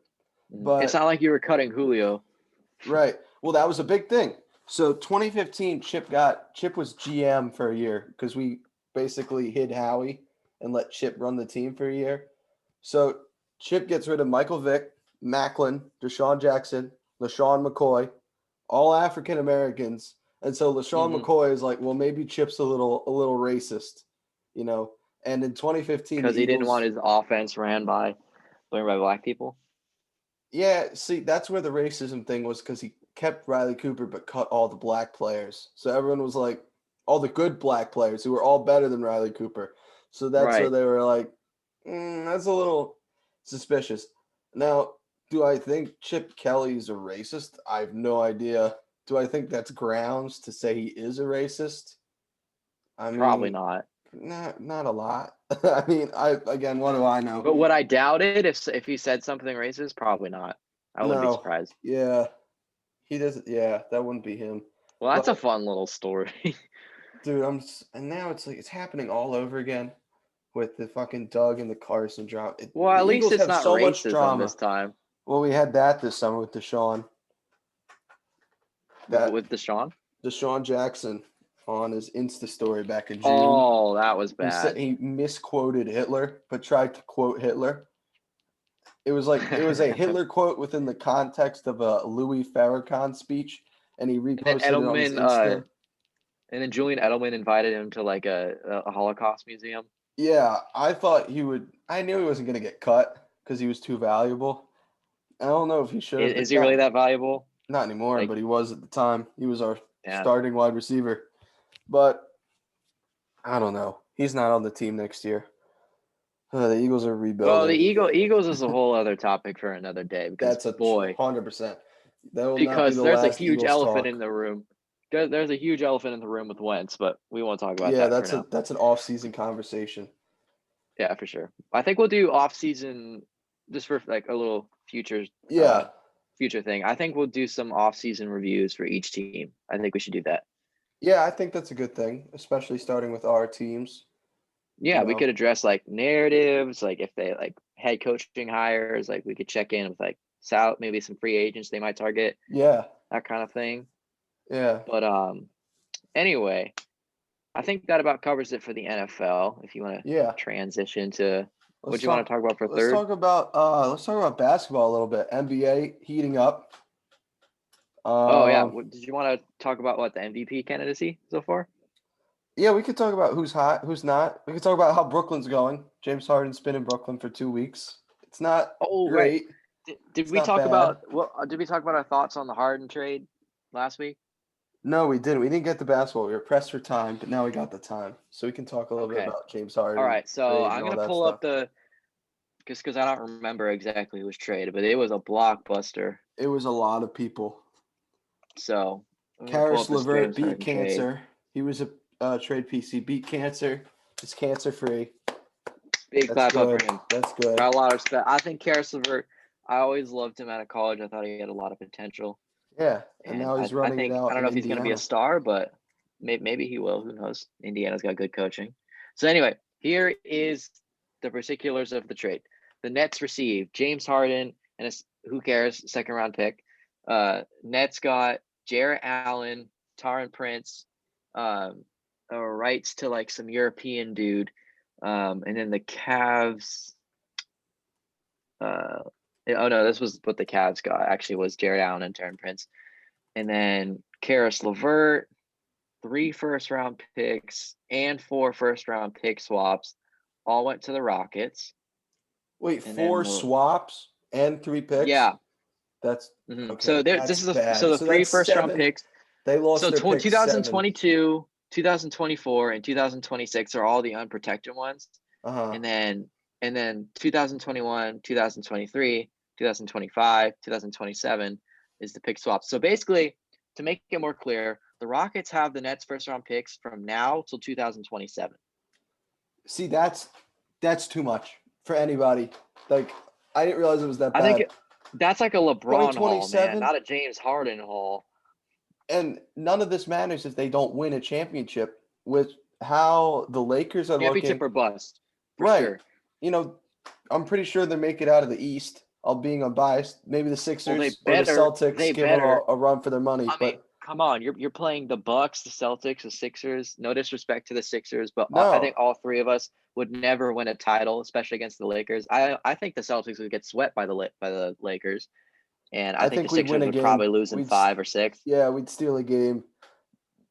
but it's not like you were cutting Julio. Right. Well, that was a big thing. So 2015, Chip was GM for a year because we basically hid Howie and let Chip run the team for a year. So Chip gets rid of Michael Vick, Macklin, Deshaun Jackson, LaShawn McCoy, all African Americans. And so LaShawn McCoy is like, well, maybe Chip's a little racist, you know. And in 2015, because the he didn't Eagles, want his offense ran by black people. yeah, see, that's where the racism thing was because he kept Riley Cooper but cut all the black players. So everyone was like, all the good black players who were all better than Riley Cooper. So that's where Right. they were like, that's a little suspicious. Now, do I think Chip Kelly's a racist? I have no idea. Do I think that's grounds to say he is a racist? I Probably mean, not. not a lot. I mean, again, what do I know? But would I doubt it if he said something racist? Probably not. I wouldn't be No. surprised. Yeah. He doesn't. Yeah, that wouldn't be him. Well, that's a But fun little story. dude, and now it's like it's happening all over again with the fucking Doug and the Carson drama. Well, The at least Eagles it's have not so much racism drama. this time. Well, we had that this summer with Deshaun. With Deshaun? Deshaun Jackson on his Insta story back in June. Oh, that was bad. He misquoted Hitler, but tried to quote Hitler. It was a Hitler quote within the context of a Louis Farrakhan speech, and he reposted it on his Insta. And then Julian Edelman invited him to like a Holocaust museum. Yeah, I thought he would. I knew he wasn't going to get cut because he was too valuable. I don't know if he should have been Is he really cut. that valuable? Not anymore, Like, but he was at the time. He was our yeah. starting wide receiver. But I don't know. He's not on the team next year. The Eagles are rebuilding. Well, the Eagles is a whole other topic for another day because That's 100%. That will not be because the there's a last huge Eagles elephant talk. in the room. There's a huge elephant in the room with Wentz, but we won't talk about Yeah, that for now. that's an off-season conversation. Yeah, for sure. I think we'll do off-season just for like a little future thing. I think we'll do some off-season reviews for each team. I think we should do that. Yeah, I think that's a good thing, especially starting with our teams. Yeah, we could address like narratives, like if they like head coaching hires, like we could check in with like maybe some free agents they might target. Yeah. That kind of thing. Yeah. But anyway, I think that about covers it for the NFL. If you want to transition to what you want to talk about for third. Let's talk about basketball a little bit. NBA heating up. Oh yeah, did you want to talk about what the MVP candidacy so far? Yeah, we could talk about who's hot, who's not. We could talk about how Brooklyn's going. James Harden's been in Brooklyn for 2 weeks. It's not great. Right. Did we talk about our thoughts on the Harden trade last week? No, we didn't. We didn't get the basketball. We were pressed for time, but now we got the time, so we can talk a little bit about James Harden. All right, so I'm gonna pull up because I don't remember exactly who was traded, but it was a blockbuster. It was a lot of people. So Karis LeVert beat cancer. Trade. He was a trade piece. He beat cancer. It's cancer free. Big clap up for him. That's good. Got a lot of respect. I think Karis LeVert. I always loved him out of college. I thought he had a lot of potential. Yeah, and now he's running it out. I don't know if he's going to be a star, but maybe he will. Who knows? Indiana's got good coaching. So anyway, here is the particulars of the trade. The Nets received James Harden and who cares, second round pick. Nets got Jarrett Allen, Taron Prince, rights to like some European dude, and then the Cavs. Oh no, this was what the Cavs got. Actually, was Jarrett Allen and Taron Prince, and then Karis LeVert. 3 first-round picks and 4 first-round pick swaps all went to the Rockets, Wait, and then 4 swaps and 3 picks? yeah. That's So okay. there, That's this is bad. the So 3 that's first-round 7. picks. They lost So their pick 7. 2022, 2024, and 2026 are all the unprotected ones, Uh-huh. and then 2021, 2023, 2025, 2027 is the pick swap. So basically, to make it more clear, the Rockets have the Nets first-round picks from now till 2027. See, that's too much for anybody. Like, I didn't realize it was that I think bad. that's like a LeBron haul, man, 2027, not a James Harden haul. and none of this matters if they don't win a championship with how the Lakers are Championship looking. or bust, for Right. sure. You know, I'm pretty sure they make it out of the East. I'll being unbiased. Maybe the Well, Sixers or the Celtics they give them better. a run for their money, I mean, but come on, you're playing the Bucks, the Celtics, the Sixers. No disrespect to the Sixers, but I no. think all three of us would never win a title, especially against the Lakers. I think the Celtics would get swept by the Lakers, and I I think the think we'd win Sixers a would game. probably lose in We'd 5 or 6. Yeah, we'd steal a game,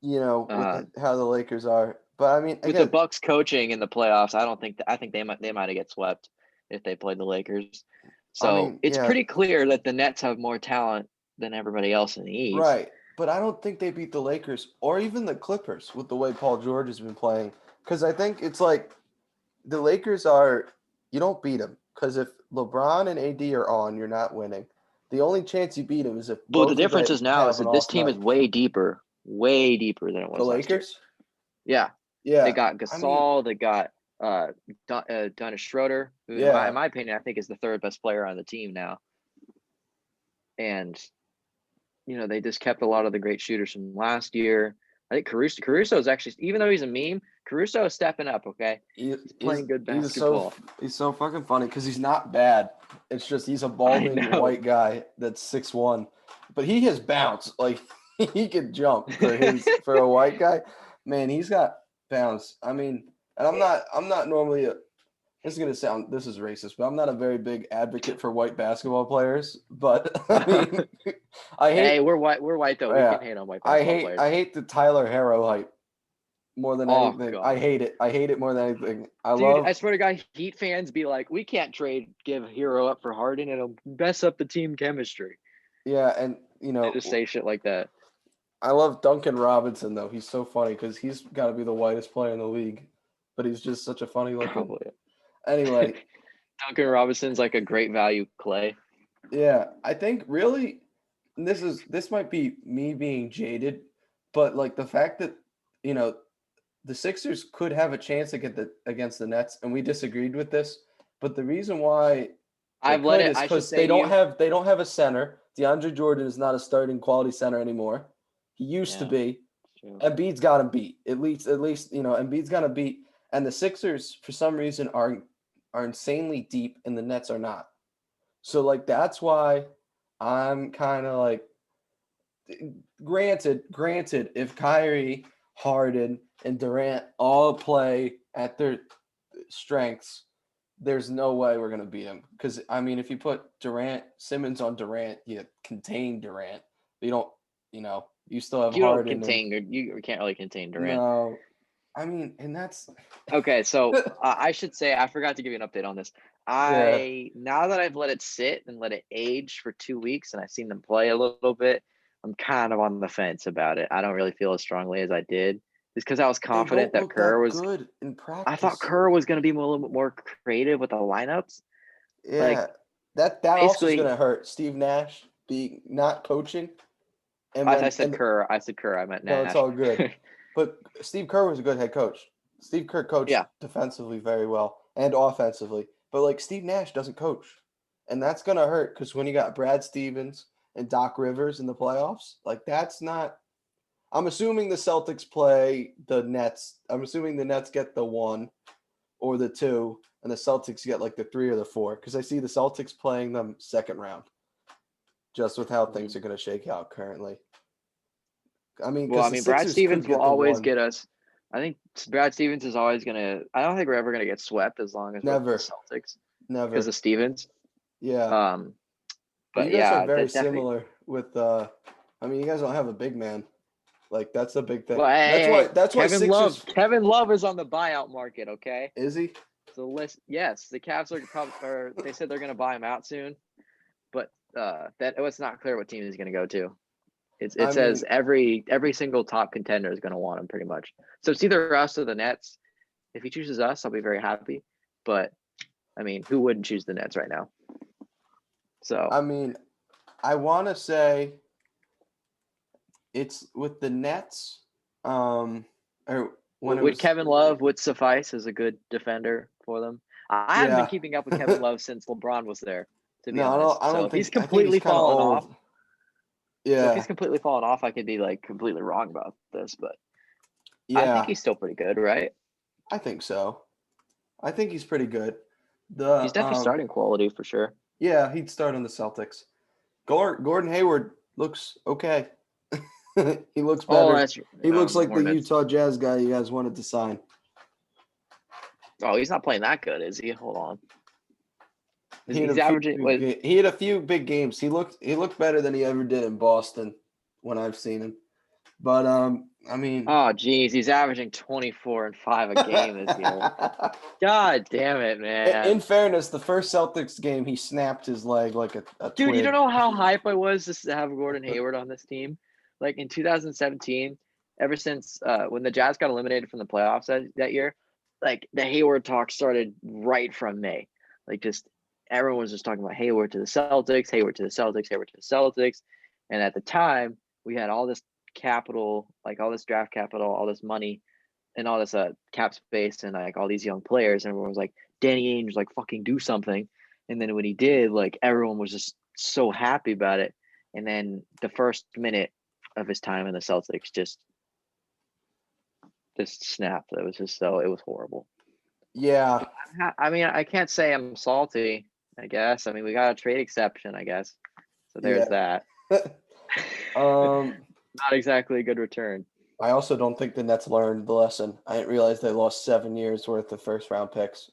with Uh, how the Lakers are. But I mean, with the again, Bucks coaching in the playoffs, I don't think I think they might have get swept if they played the Lakers. I So mean, it's yeah, pretty clear that the Nets have more talent than everybody else in the East. right. But I don't think they beat the Lakers or even the Clippers with the way Paul George has been playing. Because I think it's like the Lakers are, you don't beat them. Because if LeBron and AD are on, you're not winning. The only chance you beat them is if But the both of difference them is now is have an that this off team is night. way deeper than it The was last year. Lakers? Yeah, they Yeah. got I mean, Gasol, they got Dennis Schroeder, who in yeah. my opinion I think is the third best player on the team now, and they just kept a lot of the great shooters from last year. I think Caruso is actually, even though he's a meme, Caruso is stepping up. Okay, He, he's playing good he's so basketball. he's so fucking funny because he's not bad. It's just he's a I balding know. white guy that's 6'1", but he has bounce. Like he could jump for a white guy. Man, he's got bounce. I mean, and I'm not normally a. This is racist, but I'm not a very big advocate for white basketball players. But I mean, I Hey, hate. we're white though. We Yeah, can hate on white I basketball hate. players. I hate the Tyler Harrow hype more than Oh anything. I God. hate it. I hate it more than anything. I Dude, love. I swear to God, Heat fans be like, we can't give Hero up for Harden. It'll mess up the team chemistry. Yeah, and They just say shit like that. I love Duncan Robinson though. He's so funny because he's got to be the whitest player in the league, but he's just such a funny looking. Probably. Anyway, Duncan Robinson's like a great value Clay. yeah, I think really this might be me being jaded, but like the fact that you know the Sixers could have a chance against the Nets, and we disagreed with this, but the reason why they I've let could it. is I should because say to you. they don't have a center. DeAndre Jordan is not a starting quality center anymore. He used to Yeah, be. true. Embiid's got him beat. At least Embiid's got him beat. And the Sixers, for some reason, are insanely deep, and the Nets are not. So like that's why I'm kind of like, granted, if Kyrie, Harden, and Durant all play at their strengths, there's no way we're gonna beat them. Because I mean, if you put Simmons on Durant, you contain Durant. You don't, you still have You don't Harden and contain. You can't really contain Durant. no. I mean, and that's Okay, so I should say I forgot to give you an update on this. yeah. Now that I've let it sit and let it age for 2 weeks, and I've seen them play a little bit, I'm kind of on the fence about it. I don't really feel as strongly as I did, just because I was They confident don't that look Kerr that was. good in I thought practice. Kerr was going to be a little bit more creative with the lineups. Yeah, Like that also is basically, gonna hurt. Steve Nash being not coaching, and I when said and Kerr. I said Kerr. I meant no, it's Nash. all good. But Steve Kerr was a good head coach. Steve Kerr coached Yeah, defensively very well and offensively. But like Steve Nash doesn't coach. And that's gonna hurt because when you got Brad Stevens and Doc Rivers in the playoffs, like that's not. I'm assuming the Celtics play the Nets. I'm assuming the Nets get the 1 or the 2, and the Celtics get like the 3 or the 4 because I see the Celtics playing them second round, just with how things Mhm. are going to shake out currently. I mean, Well, because I the mean, Brad Sixers could Stevens will get the always 1. get us. I think Brad Stevens is always gonna. I don't think we're ever gonna get swept as long as we're with the Never, Celtics because of never. Stevens. Yeah, Um, but you but guys are yeah, very that definitely. similar with. I mean, you guys don't have a big man. Like that's a big thing. Well, That's why. hey, That's why Sixers Kevin Love is on the buyout market. Okay, is he? so list. Yes, the Cavs are probably. Or they said they're going to buy him out soon, but that it's not clear what team he's going to go to. It I says mean, every single top contender is going to want him pretty much. So it's either us or the Nets. If he chooses us, I'll be very happy. But I mean, who wouldn't choose the Nets right now? So I mean, I want to say it's with the Nets. Or when it would was, Kevin Love would suffice as a good defender for them? I haven't been yeah. keeping up with Kevin Love since LeBron was there, to be No, I don't. honest. I So don't if he's think. I think he's completely kind of fallen off, old. Yeah, I could be like completely wrong about this, but I think yeah. he's still pretty good, right? I think so. I think he's pretty good. He's The definitely starting quality for sure. Yeah, he'd start on the Celtics. Gordon Hayward looks okay. He looks Oh, better. that's He looks like the Hornets. Utah Jazz guy you guys wanted to sign. Oh, he's not playing that good, is he? Hold on. He had He's a few averaging big what? he had a few big games. He looked better than he ever did in Boston when I've seen him. But I mean Oh, geez, he's averaging 24 and 5 a game this year. God damn it, in man. fairness, the first Celtics game he snapped his leg like a Dude, you don't twig. know how hype I was just to have Gordon Hayward on this team. Like in 2017, ever since when the Jazz got eliminated from the playoffs that year, like the Hayward talk started right from May. Like just everyone was just talking about Hayward to the Celtics, Hayward to the Celtics, Hayward to the Celtics. And at the time, we had all this capital, like all this draft capital, all this money, and all this cap space, and like all these young players. And everyone was like, Danny Ainge, like fucking do something. And then when he did, like everyone was just so happy about it. And then the first minute of his time in the Celtics just snapped. It was just it was horrible. Yeah. I mean, I can't say I'm salty, I guess. I mean, we got a trade exception, I guess. So there's Yeah. that. um Not exactly a good return. I also don't think the Nets learned the lesson. I didn't realize they lost 7 years worth of first round picks.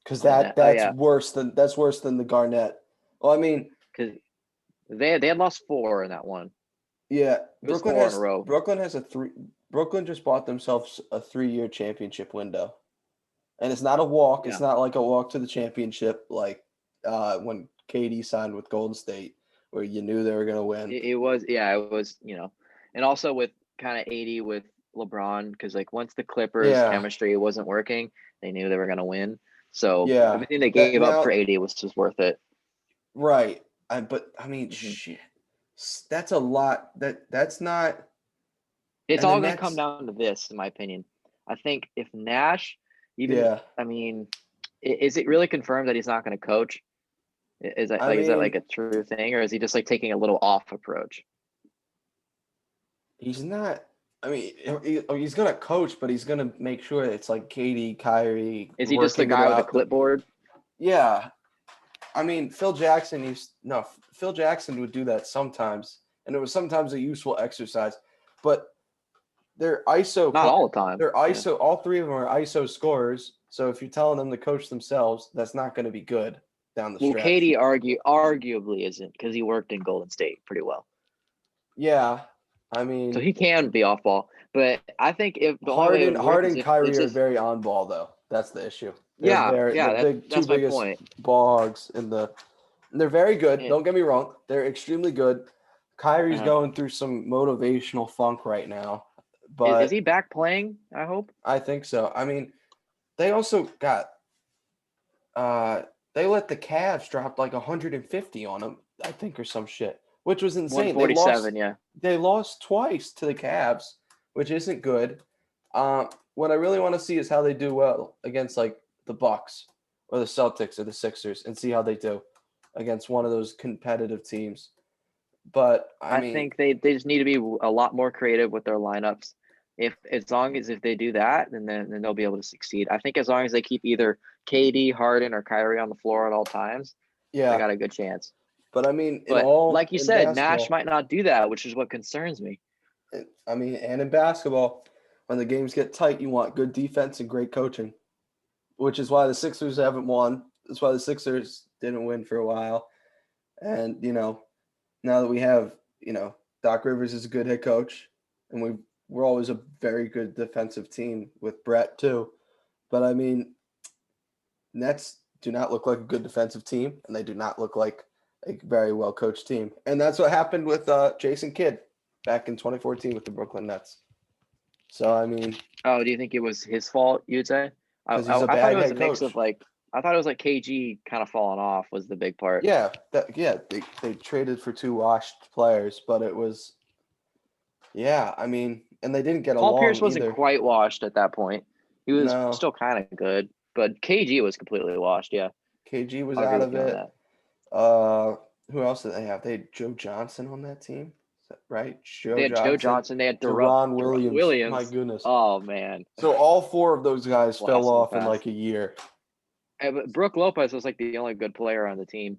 Because And that oh that's yeah, worse than the Garnett. Well, I mean, because they had lost 4 in that one. yeah, It was 4 in a row. Brooklyn just bought themselves a 3-year championship window. And it's not a walk. It's Yeah. not like a walk to the championship like when KD signed with Golden State, where you knew they were gonna win. It was, yeah, it was, and also with kind of 80 with LeBron, because like once the Clippers Yeah, chemistry wasn't working, they knew they were gonna win. So yeah. everything they That gave up for now 80 was just worth it. right. But I mean, Hmm. shit, that's a lot. That's not. It's And the all gonna come Nets, down to this, in my opinion. I think if Nash, even, yeah. I mean, is it really confirmed that he's not gonna coach? I Is that mean, like a true thing, or is he just like taking a little off approach? he's not. I mean, he's gonna coach, but he's gonna make sure it's like Katie, Kyrie Is he just the working it guy with a out. clipboard? Yeah, I mean, Phil Jackson would do that sometimes, and it was sometimes a useful exercise. But they're ISO, Not all the time. they're Yeah. ISO. All three of them are ISO scorers. So if you're telling them to coach themselves, that's not going to be good down the Well, stretch. Katie arguably isn't, because he worked in Golden State pretty well. Yeah, I So mean, he can be off ball. But I think if the only way it would work is Harden, if Kyrie it's are just, very on ball though. That's the issue. They're yeah, very the yeah, big two that's my biggest point. ball hogs in the. And they're very good. And, Don't get me wrong. They're extremely good. Kyrie's uh, going through some motivational funk right now, is but he back playing? I hope. I think so. I mean, they also got uh they let the Cavs drop like 150 on them, I think, or some shit, which was insane. 147, yeah. They lost twice to the Cavs, which isn't good. What I really want to see is how they do well against like the Bucks or the Celtics or the Sixers, and see how they do against one of those competitive teams. But I I mean, think they just need to be a lot more creative with their lineups. If as long as if they do that, then they'll be able to succeed. I think as long as they keep either KD, Harden, or Kyrie on the floor at all times, they yeah. got a good chance. But I mean, But like you in said, Nash basketball, might not do that, which is what concerns me. and in basketball, when the games get tight, you want good defense and great coaching, which is why the Sixers haven't won. That's why the Sixers didn't win for a while. And, now that we have, Doc Rivers is a good head coach, and we're always a very good defensive team with Brett too. But I mean, Nets do not look like a good defensive team, and they do not look like a very well coached team. And that's what happened with Jason Kidd back in 2014 with the Brooklyn Nets. So I mean, Oh, do you think it was his fault? You'd say? because he's a I thought bad it was a head mix of coach. like I thought it was like KG kind of falling off was the big part. They traded for two washed players, but it was I mean, and they didn't get Paul Pierce along wasn't either. quite washed at that point. He was No, still kind of good, but KG was completely washed. Yeah, KG was I'll agree out with of you on it. that. Who else did they have? They had Joe Johnson on that team, is that right? They Joe had Joe Johnson, Johnson. They had Deron Deron Williams. My Williams. goodness. Oh man, So all four of those guys fell blast in the off in past. like a year. But Brooke Lopez was like the only good player on the team.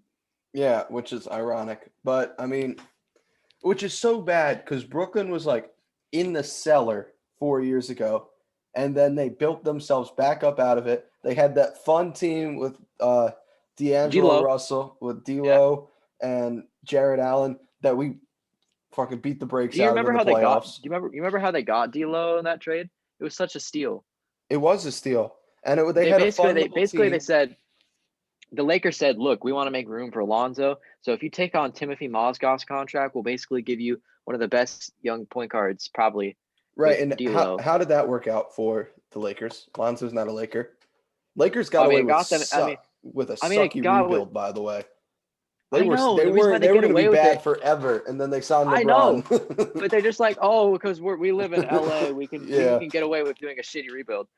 Yeah, which is ironic. But I mean, which is so bad because Brooklyn was like in the cellar 4 years ago, and then they built themselves back up out of it. They had that fun team with D'Angelo D'Lo. Russell, with Yeah. D'Lo and Jared Allen that we fucking beat the brakes Do you out of remember in the how they got? playoffs. You remember how they got D'Lo in that trade? It was such a steal. It was a steal, and they They had a basically fun they little basically they team. said the Lakers said, "Look, we want to make room for Lonzo. So if you take on Timothy Mozgov's contract, we'll basically give you one of the best young point guards, probably Right, with and how D'Lo." how did that work out for the Lakers? Lonzo's not a Laker. Lakers got I mean, away it got them. with a It sucky got what rebuild, by the way. They I were know. they The reason were why they they were get going to be away with bad it, forever, and then they signed I know, LeBron. but they're just like, oh, because we live in LA, we Yeah, can get away with doing a shitty rebuild.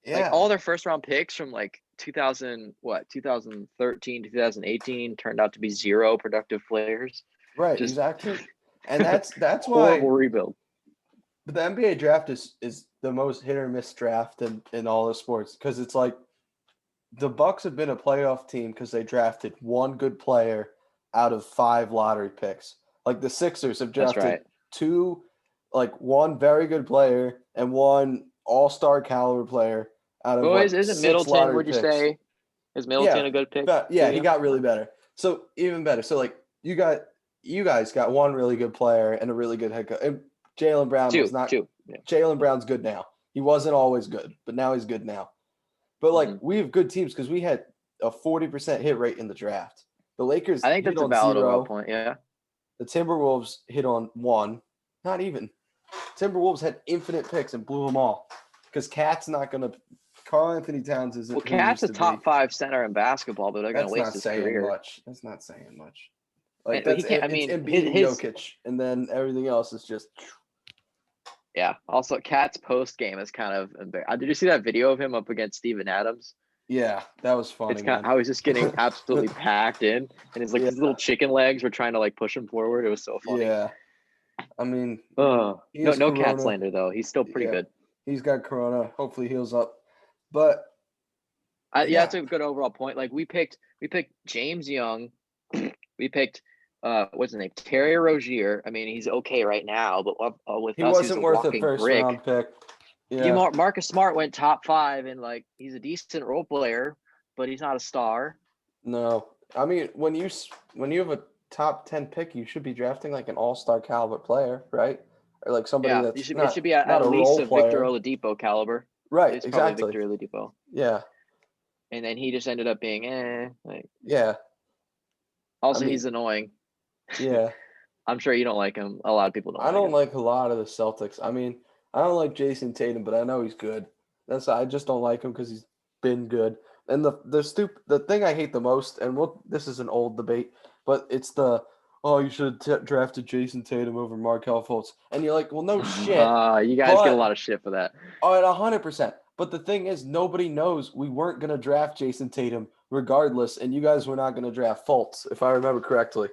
Like yeah, all their first round picks from like 2013, 2018 turned out to be zero productive players. right, Just exactly. And that's why. horrible rebuild. But the NBA draft is the most hit or miss draft in all the sports because it's like the Bucks have been a playoff team because they drafted one good player out of 5 lottery picks. Like the Sixers have That's drafted right. one very good player and one all-star caliber player out of Well, what isn't six Middleton? lottery Would you picks. say is Yeah, Middleton a good pick but for yeah, he you? got really better. So even better. So like you guys got one really good player and a really good head coach. And Jalen Brown was not. Two. Yeah. Jalen Brown's good now. He wasn't always good, but now he's good now. But like Mm-hmm. we have good teams because we had a 40% hit rate in the draft. The Lakers I think hit that's a on valid overall 0. point. Yeah. The Timberwolves hit on 1. Not even. Timberwolves had infinite picks and blew them all because Cat's not going to. Karl Anthony Towns isn't Well, who he Cat's used a to be. top 5 center in basketball, but they're going to That's waste not his saying career. much. That's not saying much. Like And he can't. I it's mean, Embiid and his Jokic, and then everything else is just. yeah. Also, Cat's post game is kind of embarrassing. Did you see that video of him up against Steven Adams? Yeah, that was It's funny, kind of man. how he's just getting absolutely packed in, and his like Yeah, his little chicken legs were trying to like push him forward. It was so funny. yeah. I mean, Oh, he no, has no cat Corona. slander though. He's still pretty Yeah, good. he's got Corona. Hopefully, heals up. But Yeah, yeah, that's a good overall point. Like we picked James Young, we picked what's his name, Terry Rozier. I mean, he's okay right now, but with he us, he was wasn't a worth a walking first brick. round pick. Yeah, Marcus Smart went top 5, and like he's a decent role player, but he's not a star. no. I mean, when you have a top 10 pick, you should be drafting like an all-star caliber player, right? Or like somebody Yeah, that's it should be not at a least role a Victor player. Oladipo caliber. Right, It's probably exactly. Victor Oladipo, Yeah, and then he just ended up being like. yeah. I Also, mean, he's annoying. yeah. I'm sure you don't like him. A lot of people don't I like don't him. like a lot of the Celtics. I mean, I don't like Jason Tatum, but I know he's good. I just don't like him because he's been good. And the thing I hate the most, and this is an old debate, but it's you should have drafted Jason Tatum over Markelle Fultz, and you're like, well, no shit, You guys get a but lot of shit for that. at 100%. But the thing is, nobody knows we weren't gonna draft Jason Tatum regardless, and you guys were not gonna draft Fultz, if I remember correctly.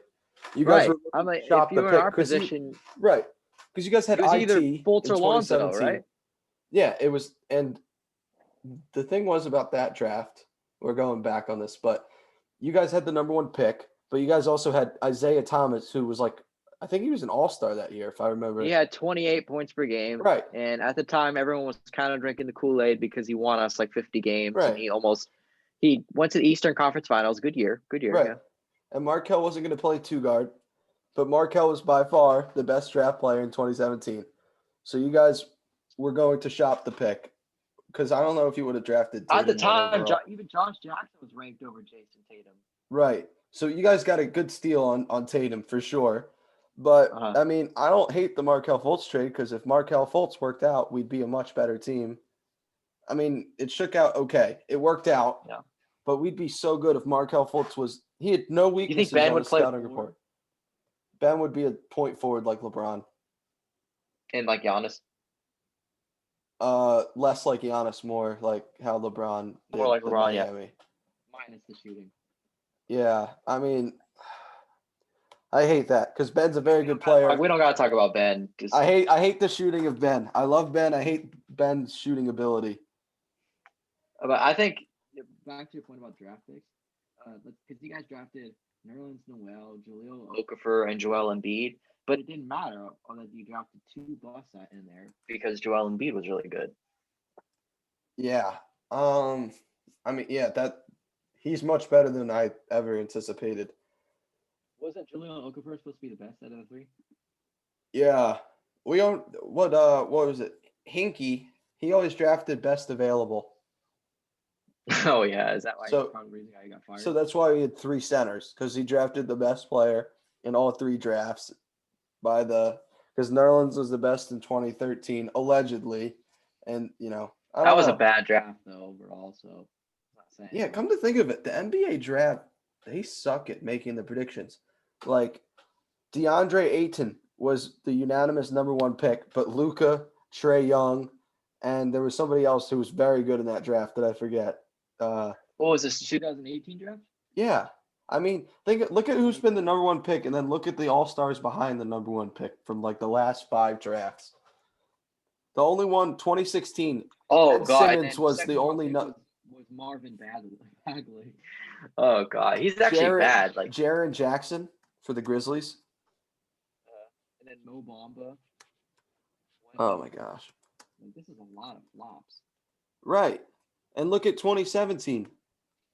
You guys Right. were I'm looking to like, if shop you the were in pick our because position, right, because you guys had it was either IT Fultz in or Lonzo, 2017. right? Yeah, it was. And the thing was about that draft, we're going back on this, but you guys had the number 1 pick, but you guys also had Isaiah Thomas, who was like, I think he was an all-star that year, if I remember. He had 28 points per game. Right. And at the time, everyone was kind of drinking the Kool-Aid because he won us like 50 games. Right. And he went to the Eastern Conference Finals. Good year. Right. Yeah. And Markelle wasn't going to play 2 guard, but Markelle was by far the best draft player in 2017. So you guys were going to shop the pick because I don't know if you would have drafted At the Tatum one time, overall. even Josh Jackson was ranked over Jason Tatum. Right. So you guys got a good steal on Tatum for sure. But I mean, I don't hate the Markelle Fultz trade because if Markelle Fultz worked out, we'd be a much better team. I mean, it shook out okay. It worked out. Yeah. But we'd be so good if Markelle Fultz was – he had no weaknesses Ben on would the play scouting report. Ben would be a point forward like LeBron. And like Giannis? Less like Giannis, more like how LeBron did More like in LeBron, Miami. Yeah. Minus the shooting. Yeah, I mean, I hate that because Ben's a very good player. We don't got to talk about Ben. I hate the shooting of Ben. I love Ben. I hate Ben's shooting ability. But I think back to your point about draft picks, because you guys drafted Nerlens Noel, Jahlil Okafor, and Joel Embiid, but it didn't matter that you drafted 2 busts in there because Joel Embiid was really good. Yeah. I mean, yeah, that he's much better than I ever anticipated. Wasn't Jahlil Okafor supposed to be the best out of the 3? Yeah. We don't what was it? Hinkie, he always drafted best available. Oh yeah, is that why so, part of the reason why he got fired? So that's why we had 3 centers, because he drafted the best player in all 3 drafts because Nerlens was the best in 2013, allegedly. And that was a bad draft though overall, so yeah, come to think of it, the NBA draft, they suck at making the predictions. Like DeAndre Ayton was the unanimous number 1 pick, but Luka, Trae Young, and there was somebody else who was very good in that draft that I forget. What was this 2018 draft? Yeah. I mean, look at who's been the number 1 pick, and then look at the all-stars behind the number 1 pick from like the last 5 drafts. The only one, 2016. Oh Ben God! Simmons was the only. Was Marvin Bagley? Oh God, he's actually bad. Like Jaren Jackson for the Grizzlies. And then Mo Bamba. Oh my gosh. This is a lot of flops. Right, and look at 2017.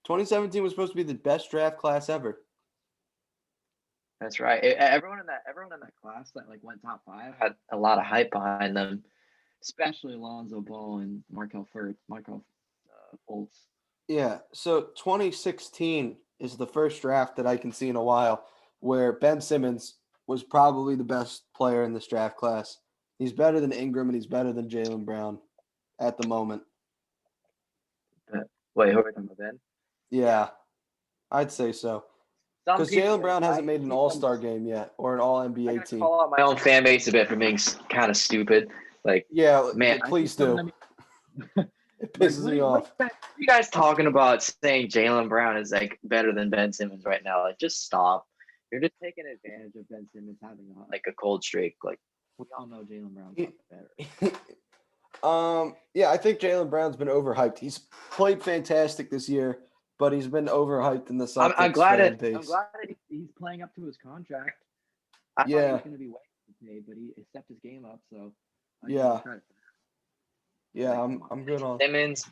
2017 was supposed to be the best draft class ever. That's right. Everyone in that class that like went top 5 had a lot of hype behind them, especially Alonzo Ball and Markelle Fultz. Yeah. So 2016 is the first draft that I can see in a while where Ben Simmons was probably the best player in this draft class. He's better than Ingram and he's better than Jaylen Brown at the moment. Wait, who are we talking about, Ben? Yeah, I'd say so. Because Jaylen Brown hasn't made an all-star game yet or an all-NBA team. I call out my own fan base a bit for being kind of stupid. Like, yeah, man, please do. It pisses me off. What are you guys talking about saying Jaylen Brown is like better than Ben Simmons right now? Like, just stop. You're just taking advantage of Ben Simmons having like a cold streak. Like, we all know Jaylen Brown's better. Yeah, I think Jaylen Brown's been overhyped. He's played fantastic this year, but he's been overhyped in the Celtics I'm glad base. that he's playing up to his contract. I thought he was going to be way paid, but he stepped his game up. So yeah, I'm good on Simmons.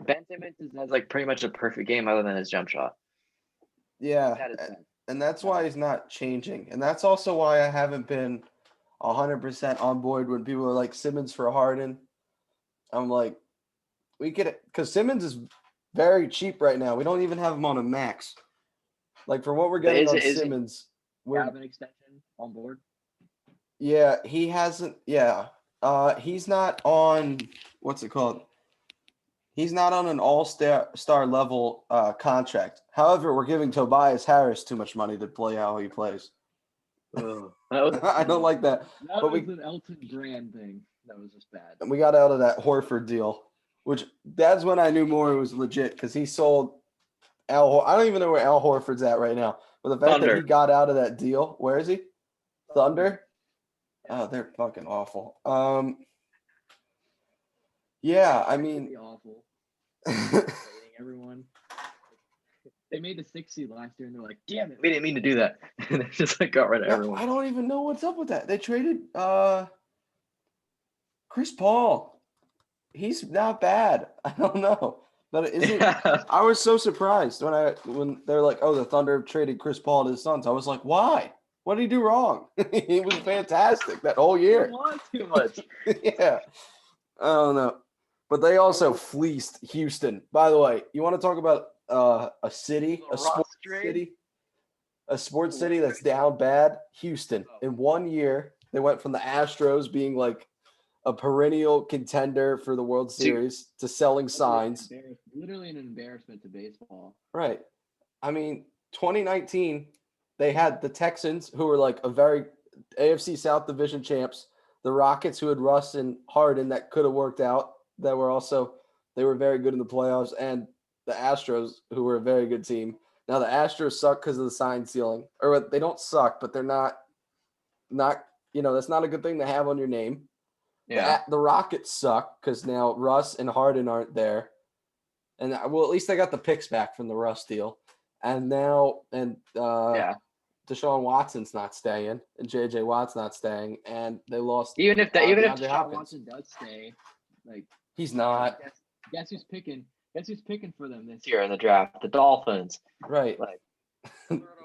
Ben Simmons has like pretty much a perfect game other than his jump shot. Yeah, and that's why he's not changing, and that's also why I haven't been 100% on board when people are like Simmons for Harden. I'm like, we could, because Simmons is very cheap right now. We don't even have him on a max. Like for what we're getting on Simmons, we have an extension on board. Yeah, he hasn't. Yeah, he's not on. What's it called? He's not on an all-star level contract. However, we're giving Tobias Harris too much money to play how he plays. I don't like that. That was an Elton Brand thing. That was just bad. And we got out of that Horford deal, which that's when I knew more it was legit because he sold Al. I don't even know where Al Horford's at right now. But the fact that he got out of that deal, where is he? Thunder? Oh, they're fucking awful. Yeah, I mean, awful. Everyone. They made the 6th seed last year, and they're like, "Damn it, we didn't mean to do that." And they just like got rid of everyone. I don't even know what's up with that. They traded Chris Paul. He's not bad. I don't know, but isn't? I was so surprised when they're like, "Oh, the Thunder traded Chris Paul to the Suns." I was like, "Why? What did he do wrong? He was fantastic that whole year. want too much. Yeah. I don't know. But they also fleeced Houston. By the way, you want to talk about a city, a sports city? A sports city that's down bad? Houston. In 1 year, they went from the Astros being like a perennial contender for the World Series to selling signs. Literally an embarrassment to baseball. Right. I mean, 2019, they had the Texans, who were like a very AFC South Division champs, the Rockets, who had Russ and Harden that could have worked out, that were also, they were very good in the playoffs, and the Astros, who were a very good team. Now, the Astros suck because of the sign stealing. Or they don't suck, but they're not, that's not a good thing to have on your name. Yeah. The Rockets suck because now Russ and Harden aren't there. And, well, at least they got the picks back from the Russ deal. And now, Deshaun Watson's not staying, and J.J. Watt's not staying, and they lost. Even if DeAndre Deshaun Watson does stay, like he's not. Guess who's picking? Guess who's picking for them this year in the draft? The Dolphins. Right. Like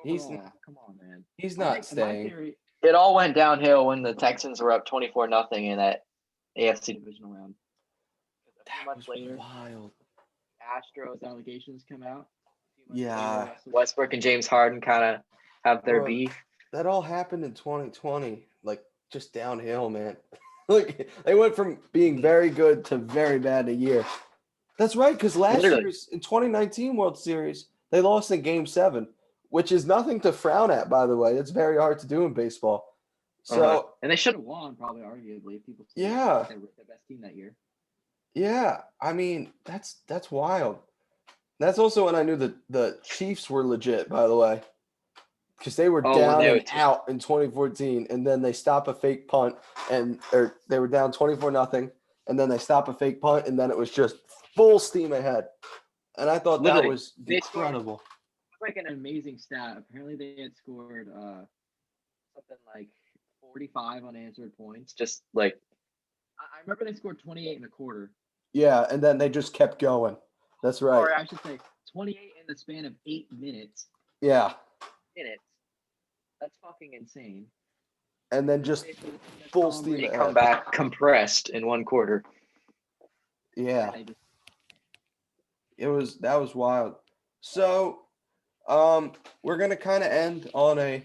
he's come on, man. He's not staying. It all went downhill when the Texans were up 24-0 in that AFC divisional round. That was wild. Astros allegations come out. Yeah. Westbrook and James Harden kind of have their beef. That all happened in 2020, like just downhill, man. Like they went from being very good to very bad in a year. That's right, because last year's in 2019 World Series, they lost in Game 7, which is nothing to frown at, by the way. It's very hard to do in baseball. So and they should have won, probably, arguably. People they were the best team that year. Yeah, I mean that's wild. That's also when I knew that the Chiefs were legit, by the way, because they were down and out in 2014, and then they stop a fake punt, or they were down 24-0, and then they stop a fake punt, and then it was just full steam ahead. And I thought that was incredible. Like an amazing stat. Apparently, they had scored something like 45 unanswered points. Just like I remember, they scored 28 in a quarter. Yeah, and then they just kept going. That's right. Or I should say 28 in the span of 8 minutes. Yeah. That's fucking insane. And then just full steam ahead. Comeback compressed in one quarter. Yeah. That was wild. So, we're gonna kind of end on sorry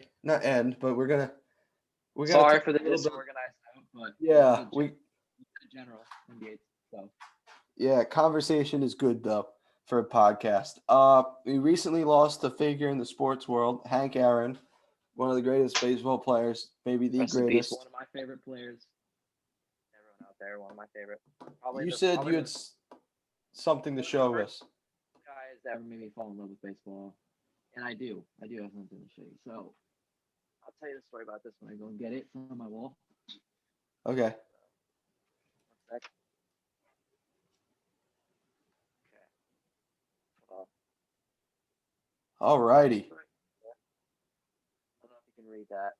for the disorganized note, but yeah, general NBA stuff. Yeah, conversation is good though for a podcast. We recently lost a figure in the sports world, Hank Aaron, one of the greatest baseball players, maybe the greatest. One of my favorite players. Everyone out there, one of my favorite. You said you had something to show us. Guys that made me fall in love with baseball, and I do have something to show you. So I'll tell you the story about this when I go and get it from my wall. Okay. 1 sec. All righty. I don't know if you can read that,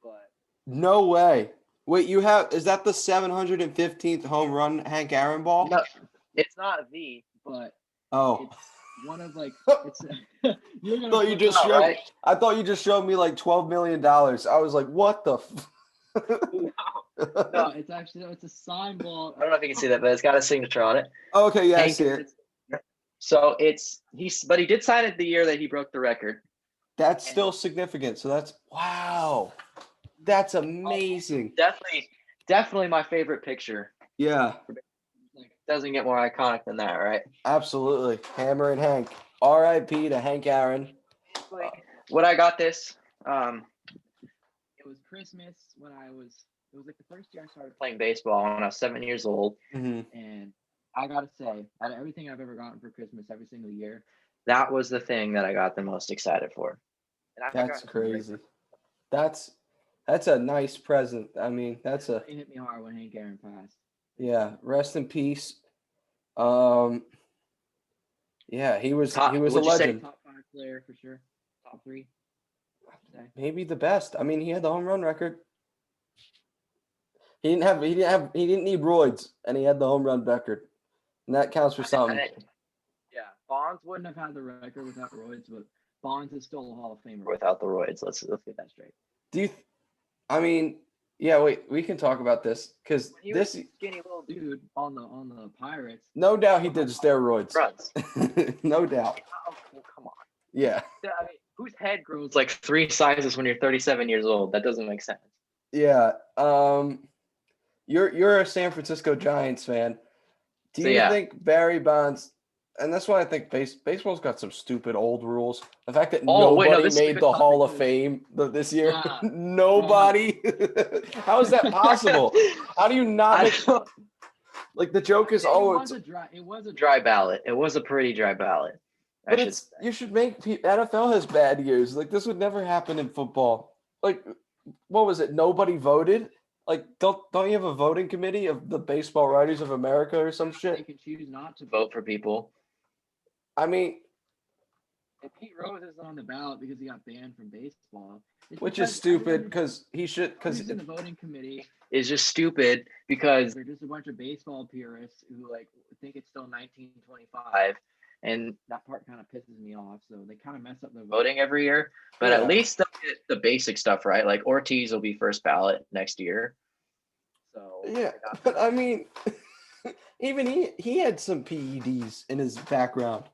but no way. Wait, is that the 715th home run Hank Aaron ball? No, it's not but it's one of like it's. I thought you just showed me like $12 million. I was like, what the? No, it's a sign ball. I don't know if you can see that, but it's got a signature on it. Oh, okay, yeah, I see it. So but he did sign it the year that he broke the record. That's still significant. So that's amazing. Definitely my favorite picture. Yeah. Like, doesn't get more iconic than that, right? Absolutely. Hammer and Hank. R.I.P. to Hank Aaron. When I got this, it was Christmas it was like the first year I started playing baseball when I was 7 years old. Mm-hmm. And I got to say, out of everything I've ever gotten for Christmas every single year, that was the thing that I got the most excited for. And that's crazy. That's a nice present. I mean, it hit me hard when Hank Aaron passed. Yeah, rest in peace. Yeah, he was a legend. Top 5 player for sure. Top 3. Maybe the best. I mean, he had the home run record. He didn't need roids, and he had the home run record, and that counts for something. Yeah, Bonds wouldn't have had the record without roids, but Bonds is still a Hall of Famer without the roids. Let's get that straight. Do you? I mean, yeah. Wait, we can talk about this because He this was a skinny little dude on the Pirates. no doubt he did steroids. Runs. No doubt. Oh, come on. Yeah. I mean, whose head grows like 3 sizes when you're 37 years old? That doesn't make sense. Yeah. You're a San Francisco Giants fan. Do you think Barry Bonds? And that's why I think baseball's got some stupid old rules. The fact that nobody made the Hall of Fame this year, nobody. How is that possible? How do you not make? Like the joke is, it was a dry ballot. It was a pretty dry ballot. But you should make NFL has bad years. Like this would never happen in football. Like what was it? Nobody voted. Like don't you have a voting committee of the Baseball Writers of America or some shit? They can choose not to vote for people. I mean, if Pete Rose is on the ballot because he got banned from baseball, which is stupid because he should because in the voting committee is just stupid because they're just a bunch of baseball purists who like think it's still 1925, and that part kind of pisses me off. So they kind of mess up the voting every year, but at least they'll get the basic stuff right. Like Ortiz will be first ballot next year. So yeah, but I mean, even he had some PEDs in his background.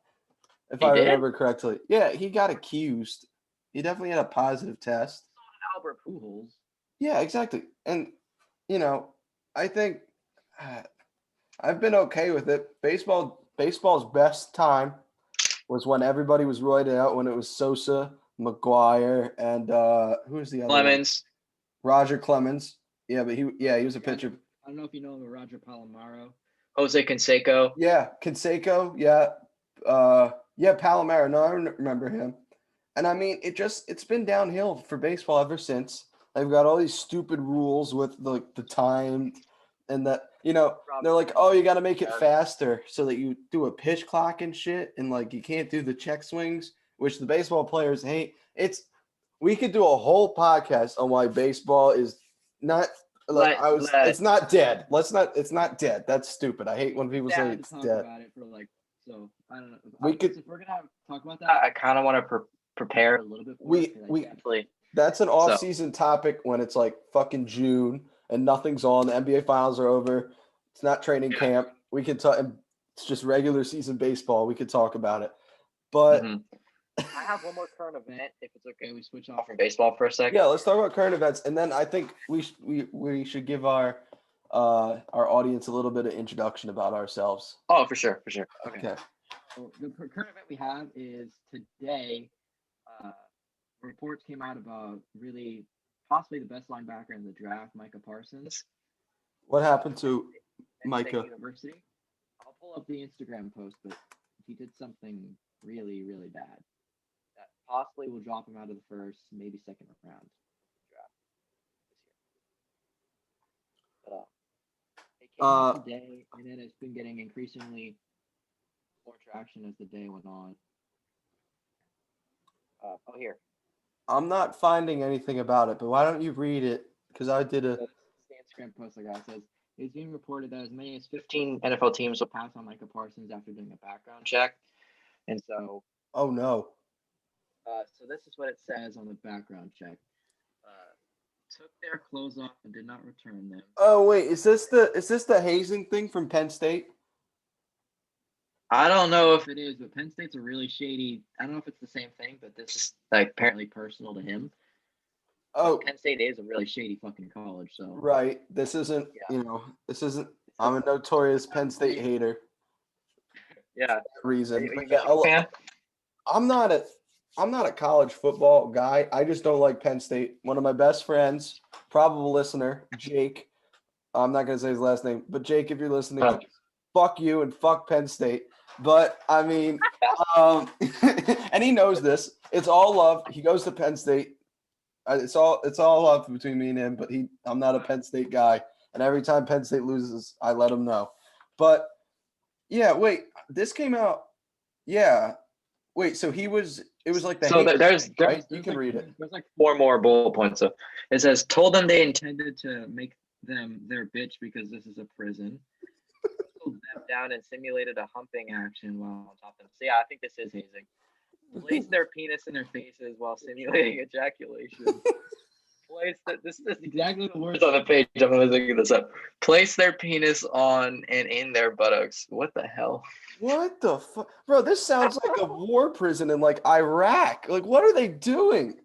If I remember correctly. Yeah, he got accused. He definitely had a positive test. Albert Pujols. Yeah, exactly. And, I think I've been okay with it. Baseball's best time was when everybody was roided out, when it was Sosa, McGuire, and who was the other Clemens. one? Roger Clemens. Yeah, but he was a pitcher. I don't know if you know Roger Palomaro. Jose Canseco. Yeah, Canseco. Yeah. Palomaro. No, I remember him. And I mean, it's been downhill for baseball ever since. They've got all these stupid rules with the time and that, they're like, oh, you got to make it faster so that you do a pitch clock and shit. And like, you can't do the check swings, which the baseball players hate. We could do a whole podcast on why baseball is not it's not dead. It's not dead. That's stupid. I hate when people say it's dead. About it for so I don't know. If we're gonna talk about that, I kind of want to prepare a little bit. That's an off-season topic when it's like fucking June and nothing's on. The NBA finals are over. It's not training camp. We can talk. It's just regular season baseball. We could talk about it. But I have one more current event. If it's okay, we switch off from baseball for a second. Yeah, let's talk about current events, and then I think we should give our audience a little bit of introduction about ourselves. Oh, for sure. Okay. So the current event we have is today. Reports came out about really possibly the best linebacker in the draft, Micah Parsons. What happened to Micah? University. I'll pull up the Instagram post, but he did something really, really bad that possibly will drop him out of the first, maybe second round draft this year. But it came out today, and then it's been getting increasingly more traction as the day went on. Here. I'm not finding anything about it, but why don't you read it? Because I did the Instagram post I got says it's being reported that as many as 15 NFL teams will pass on Micah Parsons after doing a background check, and so. Oh no. So this is what it says on the background check. Took their clothes off and did not return them. Oh wait, is this the hazing thing from Penn State? I don't know if it is, but Penn State's a really shady. I don't know if it's the same thing, but this is like apparently personal to him. Oh, Penn State is a really shady fucking college. So right, this isn't. I'm a notorious Penn State hater. Yeah, reason. I'm not a college football guy. I just don't like Penn State. One of my best friends, probable listener, Jake. I'm not gonna say his last name, but Jake, if you're listening, fuck you and fuck Penn State. But I mean, and he knows this. It's all love. He goes to Penn State. It's all love between me and him. But I'm not a Penn State guy. And every time Penn State loses, I let him know. But yeah, wait. This came out. Yeah. Wait. So it was like the. So there's right? You can read it. There's like 4 more bullet points. So it says, told them they intended to make them their bitch because this is a prison. them down and simulated a humping action while on top of them. So yeah, I think this is hazing. Place their penis in their faces while simulating ejaculation. Place that. This is exactly the words on the page. I'm looking this up. Place their penis on and in their buttocks. What the hell? What the fuck? Bro, this sounds like a war prison in like Iraq. Like, what are they doing?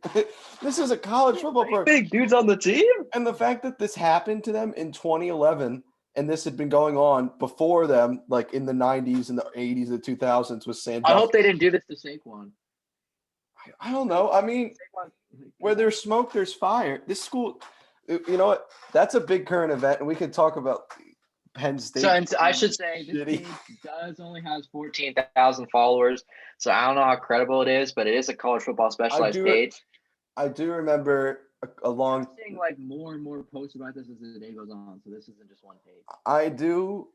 This is a college football program. Big dudes on the team? And the fact that this happened to them in 2011 and this had been going on before them, like in the 90s and the 80s and the 2000s with I hope they didn't do this to Saquon. I don't know. I mean, where there's smoke, there's fire. This school, you know what? That's a big current event, and we can talk about Penn State. So and I should say this page does only has 14,000 followers, so I don't know how credible it is, but it is a college football specialized page. I do remember a long. I'm seeing like more and more posts about this as the day goes on, so this isn't just one page. I do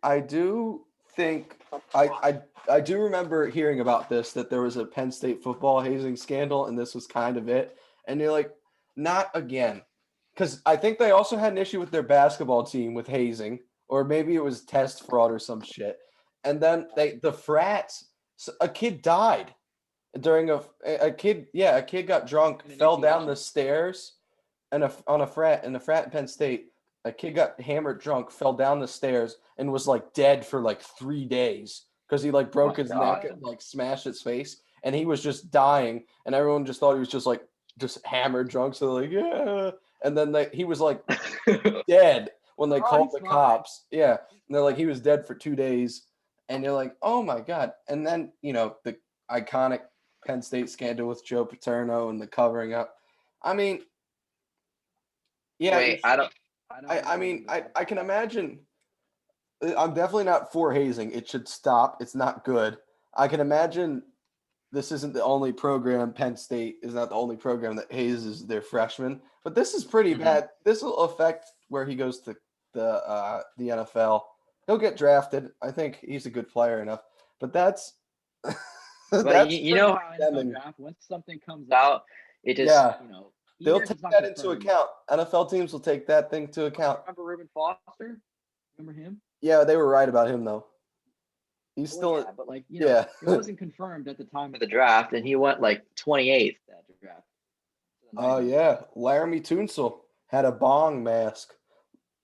think I do remember hearing about this, that there was a Penn State football hazing scandal, and this was kind of it. And you're like, not again, because I think they also had an issue with their basketball team with hazing. Or maybe it was test fraud or some shit. And then the frats, a kid died during a kid got drunk, fell down the stairs, and on a frat in Penn State, a kid got hammered drunk, fell down the stairs, and was like dead for like 3 days because he like broke his neck and like smashed his face, and he was just dying, and everyone just thought he was just hammered drunk. So they're like, yeah, and then he was like dead. When they called the cops, yeah, and they're like, he was dead for 2 days, and you're like, oh my god. And then the iconic Penn State scandal with Joe Paterno and the covering up. I mean, yeah. Wait, I can imagine. I'm definitely not for hazing. It should stop. It's not good. I can imagine this isn't the only program. Penn State is not the only program that hazes their freshmen, but this is pretty bad. This will affect where he goes to the NFL. He'll get drafted. I think he's a good player enough, but that's that's you know how NFL draft, once something comes out, it just they'll take that into account. NFL teams will take that thing into account. Remember Reuben Foster? Remember him? Yeah, they were right about him though. He's still, but like it wasn't confirmed at the time of the draft, and he went like 28th at the draft. Oh yeah, Laramie Tunsil had a bong mask,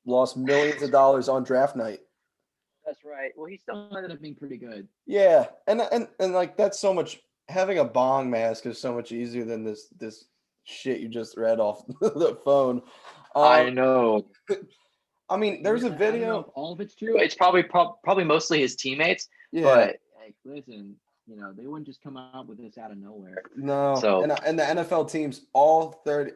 lost millions of dollars on draft night. That's right. Well, he still ended up being pretty good. Yeah, and like that's so much. Having a bong mask is so much easier than this shit you just read off the phone. I know. I mean, there's a video. I don't know if all of it's true. It's probably mostly his teammates. Yeah. But like, listen, they wouldn't just come out with this out of nowhere. No. So and the NFL teams,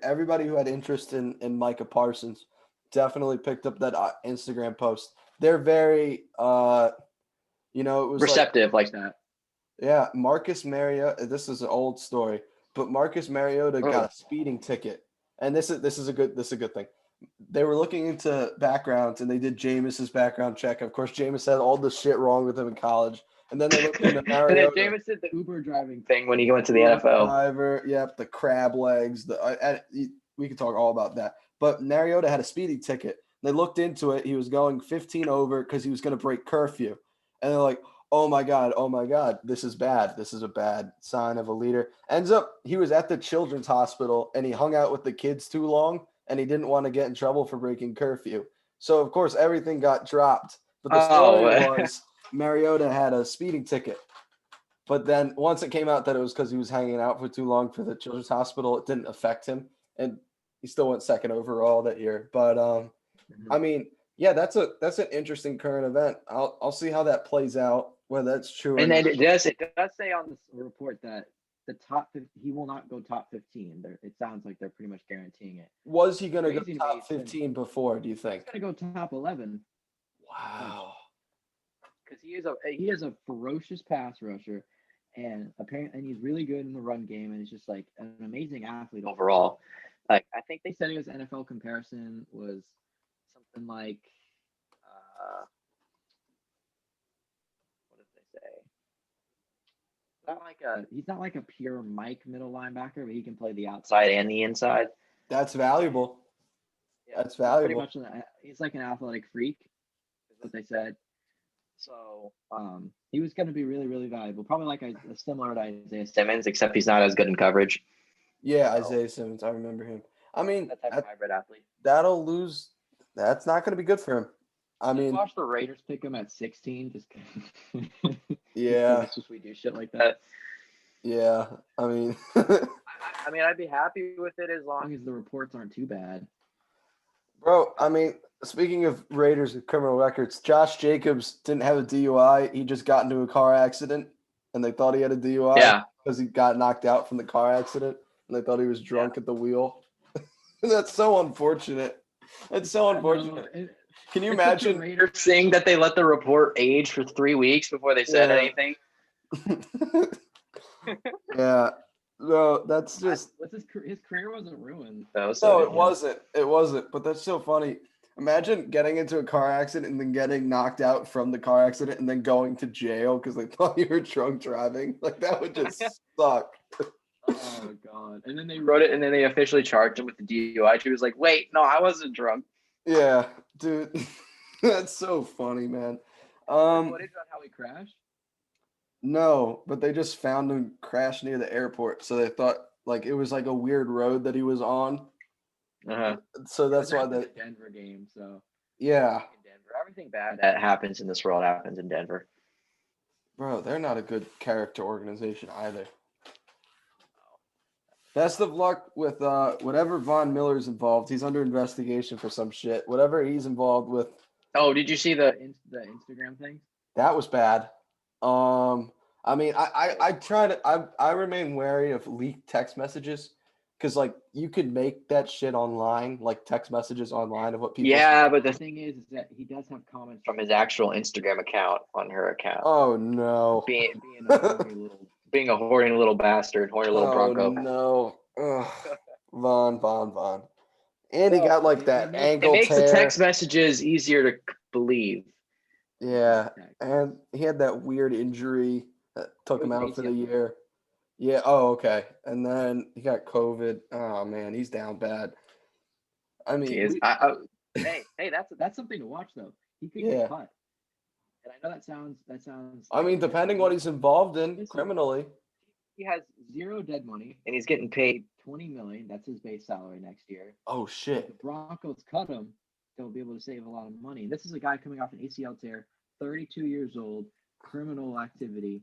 everybody who had interest in Micah Parsons, definitely picked up that Instagram post. They're very, it was receptive like that. Yeah, Marcus Mariota. This is an old story, but Marcus Mariota got a speeding ticket, and this is a good thing. They were looking into backgrounds, and they did Jameis's background check. Of course, Jameis had all the shit wrong with him in college, and then they looked into Mariota. And then Jameis did the Uber driving thing when he went to the NFL. Driver, yep, the crab legs. We could talk all about that. But Mariota had a speeding ticket. They looked into it. He was going 15 over because he was going to break curfew, and they're like, oh my God, this is bad. This is a bad sign of a leader. Ends up, he was at the children's hospital, and he hung out with the kids too long, and he didn't want to get in trouble for breaking curfew. So, of course, everything got dropped. But the story was Mariota had a speeding ticket. But then once it came out that it was because he was hanging out for too long for the children's hospital, it didn't affect him. And he still went second overall that year. But, I mean, yeah, that's an interesting current event. I'll see how that plays out, whether that's true. And then it does say on this report that he will not go top 15. It sounds like they're pretty much guaranteeing it. Was he going to go top 15 before? Do you think? He's going to go top 11. Wow. Because he is a ferocious pass rusher, and he's really good in the run game, and he's just like an amazing athlete overall. Like I think they said his NFL comparison was something like, what did they say? He's not like a pure Mike middle linebacker, but he can play the outside and the inside. That's valuable. Yeah, that's valuable. Pretty much, he's like an athletic freak, is what they said. So he was going to be really, really valuable. Probably like similar to Isaiah Simmons, except he's not as good in coverage. Yeah, So Isaiah Simmons. I remember him. I mean, that type of hybrid athlete. that'll lose. That's not going to be good for him. I Just mean, watch the Raiders pick him at 16. Just yeah, that's just we do shit like that. yeah. I mean, I mean, I'd be happy with it as long as the reports aren't too bad. bro. I mean, speaking of Raiders with criminal records, Josh Jacobs didn't have a DUI. He just got into a car accident, and they thought he had a DUI Yeah. because he got knocked out from the car accident, and they thought he was drunk at the wheel. That's so unfortunate. It's so unfortunate. Can you imagine? Raiders thing that they let the report age for 3 weeks before they said anything? Yeah. No, that's just. His career wasn't ruined. No, it wasn't. It wasn't. But that's so funny. Imagine getting into a car accident and then getting knocked out from the car accident and then going to jail because they thought you were drunk driving. Like that would just suck. Oh god! And then they wrote it, and then they officially charged him with the DUI. She was like, "Wait, no, I wasn't drunk." Yeah, dude, that's so funny, man. Footage on how he crashed? No, but they just found him crashed near the airport, so they thought like it was like a weird road that he was on. So that's why the Denver game. So yeah, in Denver, everything bad that happens in this world happens in Denver. bro, they're not a good character organization either. Best of luck with whatever Von Miller's involved. He's under investigation for some shit. Whatever he's involved with. Oh, did you see the Instagram thing? That was bad. I mean, I remain wary of leaked text messages because like you could make that shit online, like text messages online of what people. Yeah, but the thing is that he does have comments from his actual Instagram account on her account. Oh no, being a horny little bastard, horny little Bronco. No, Von, and he got like that ankle tear. It makes tear. the text messages easier to believe. Yeah, and he had that weird injury that took him out for the year. Yeah. Oh, okay. And then he got COVID. Oh man, he's down bad. I mean, hey, that's something to watch though. He could get cut. And I know that sounds. I mean, depending what he's involved in criminally. He has zero dead money, and he's getting paid $20 million. That's his base salary next year. Oh shit! If the Broncos cut him, they'll be able to save a lot of money. This is a guy coming off an ACL tear, 32 years old, criminal activity.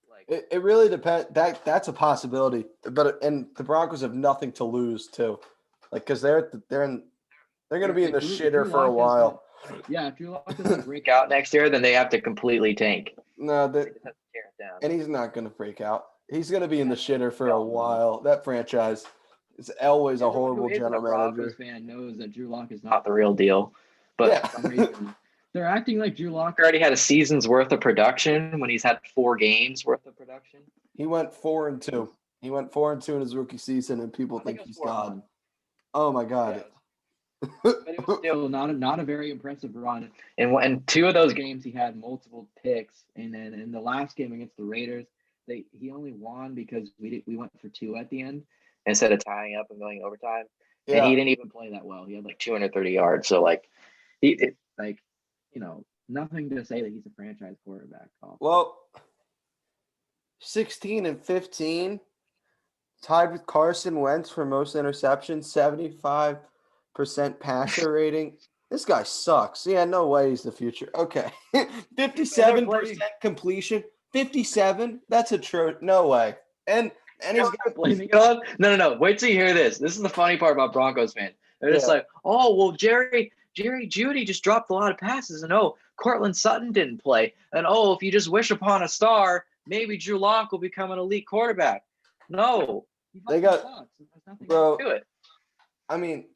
Like it really depends. That's a possibility, but and the Broncos have nothing to lose too, like because they're going to be in the shitter for a while. Yeah, if Drew Lock doesn't break out next year, then they have to completely tank. No, and he's not going to break out. He's going to be in the shitter for a while. That franchise is always a horrible general manager. Broncos fan knows that Drew Lock is not the real deal, but for some reason they're acting like Drew Lock already had a season's worth of production when he's had 4 games worth of production. He went 4-2. He went 4-2 in his rookie season, and people think he's gone. Oh my god! Yeah. But it was still not a very impressive run. And 2 of those games he had multiple picks, and then in the last game against the Raiders, he only won because we went for 2 at the end instead of tying up and going overtime. Yeah. And he didn't even play that well. He had like 230 yards. So like nothing to say that he's a franchise quarterback. Well, 16 and 15, tied with Carson Wentz for most interceptions, 75% passer rating. This guy sucks. Yeah, no way he's the future. Okay. 57% completion. 57? That's a true. No way. And he's got blaming it on. No. Wait till you hear this. This is the funny part about Broncos fans. They're just like, oh well, Jerry Jeudy just dropped a lot of passes, and Cortland Sutton didn't play, and if you just wish upon a star, maybe Drew Lock will become an elite quarterback. No, they got bro. Do it. I mean,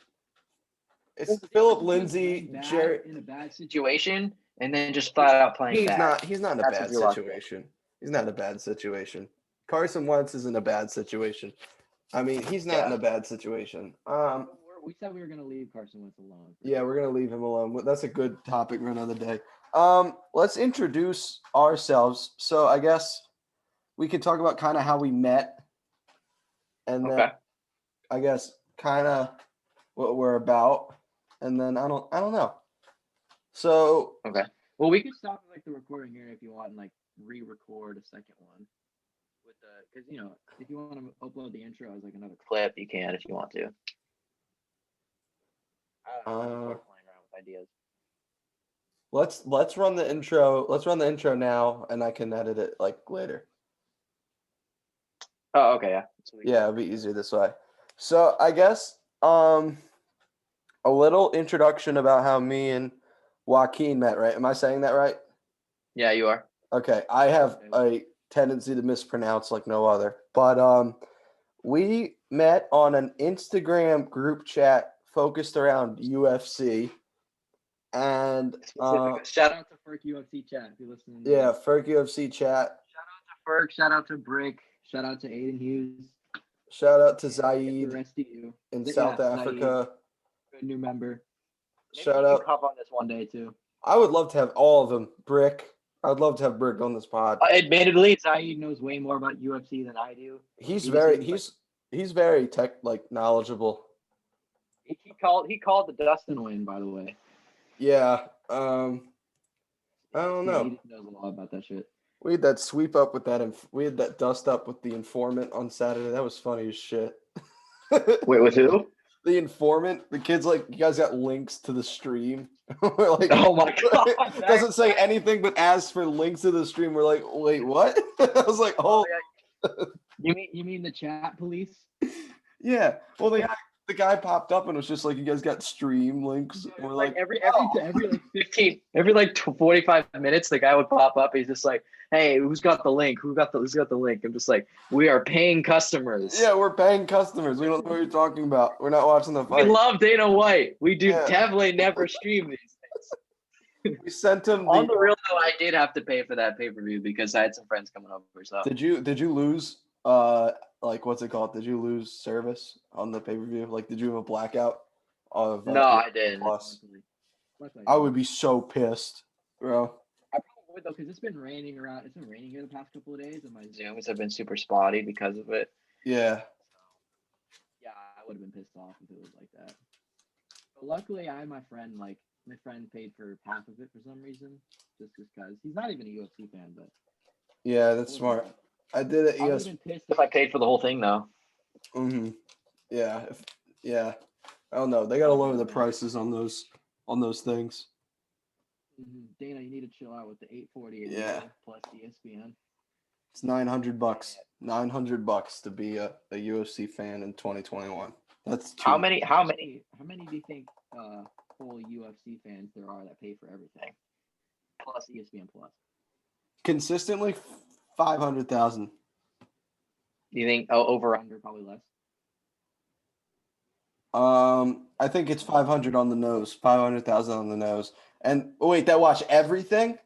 it's Philip Lindsay, Jerry in a bad situation, and then just flat out playing. He's not in a bad situation. He's not in a bad situation. Carson Wentz is in a bad situation. I mean, he's not in a bad situation. We said we were going to leave Carson Wentz alone. Yeah, we're going to leave him alone. That's a good topic for another day. Let's introduce ourselves. So I guess we could talk about kind of how we met, and then I guess kind of what we're about, and then I don't know. So Well, we could stop like the recording here if you want and like re-record a second one with the because if you want to upload the intro as like another clip, you can if you want to. I don't know. I'm Uh, just playing around with ideas. let's run the intro. Let's run the intro now, and I can edit it like later. Oh, okay, yeah. Yeah, it'll be easier this way. So I guess a little introduction about how me and Joaquin met, right? Am I saying that right? Yeah, you are. Okay, I have a tendency to mispronounce like no other. But we met on an Instagram group chat focused around UFC. And Shout out to Ferk UFC chat if you're listening. Yeah, Ferk UFC chat. Shout out to Ferk. Shout out to Brick. Shout out to Aiden Hughes. Shout out to The Zaid rest of you in South Africa. Zaid, good new member. Maybe Shout you out. can hop on this one day too. I would love to have all of them. Brick. I'd love to have Brick on this pod. Admittedly, Zaid knows way more about UFC than I do. He's very knowledgeable. He called the Dustin win, by the way. Yeah. I don't know. He knows a lot about that shit. We had that sweep up with that. We had that dust up with the informant on Saturday. That was funny as shit. Wait, with who? The informant. The kid's like, you guys got links to the stream. We're like, oh my god! It doesn't say anything, but asks for links to the stream. We're like, wait, what? I was like, oh. You mean the chat police? Yeah. Well, the guy popped up and was just like, you guys got stream links. Yeah, we're like every like 15, every like 45 minutes, the guy would pop up. He's just like, hey, who's got the link? Who's got the link? I'm just like, we are paying customers. Yeah, we're paying customers. We don't know what you're talking about. We're not watching the fight. We love Dana White. We do definitely never stream these things. We sent him on the real though. I did have to pay for that pay-per-view because I had some friends coming over. So did you lose like what's it called? Did you lose service on the pay-per-view? Like did you have a blackout of no, I didn't. Plus? I would be so pissed, bro. I probably would though, because it's been raining around. It's been raining here the past couple of days, and my Zooms have been super spotty because of it. Yeah. Yeah, I would have been pissed off if it was like that. But luckily, I had my friend paid for half of it for some reason, just because he's not even a UFC fan, but yeah, that's smart. I did it. I would have been pissed if I paid for the whole thing though. Yeah. Yeah. I don't know. They gotta lower the prices on those things. Dana, you need to chill out with the 840 plus ESPN. It's $900. $900 to be a UFC fan in 2021. That's how many do you think full UFC fans there are that pay for everything plus ESPN plus? Consistently 500,000. You think over under probably less? I think it's 500 on the nose. 500,000 on the nose. And wait, that watch everything?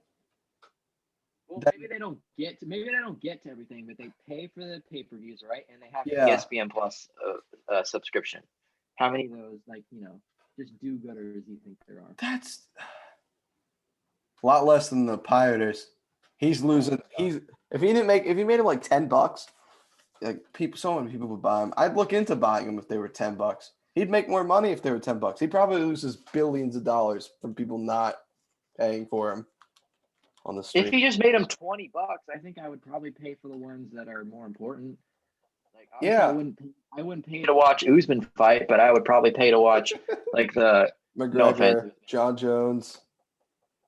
Well, maybe they don't get to everything, but they pay for the pay-per-views, right? And they have ESPN Plus subscription. How many of those, just do-gooders do you think there are? That's a lot less than the Pirates. He's losing. If he made him like $10, like so many people would buy him. I'd look into buying him if they were $10. He'd make more money if they were $10. He probably loses billions of dollars from people not paying for him on the street. If he just made him $20, I think I would probably pay for the ones that are more important. Like, I wouldn't pay to watch Usman fight, but I would probably pay to watch like the McGregor, John Jones.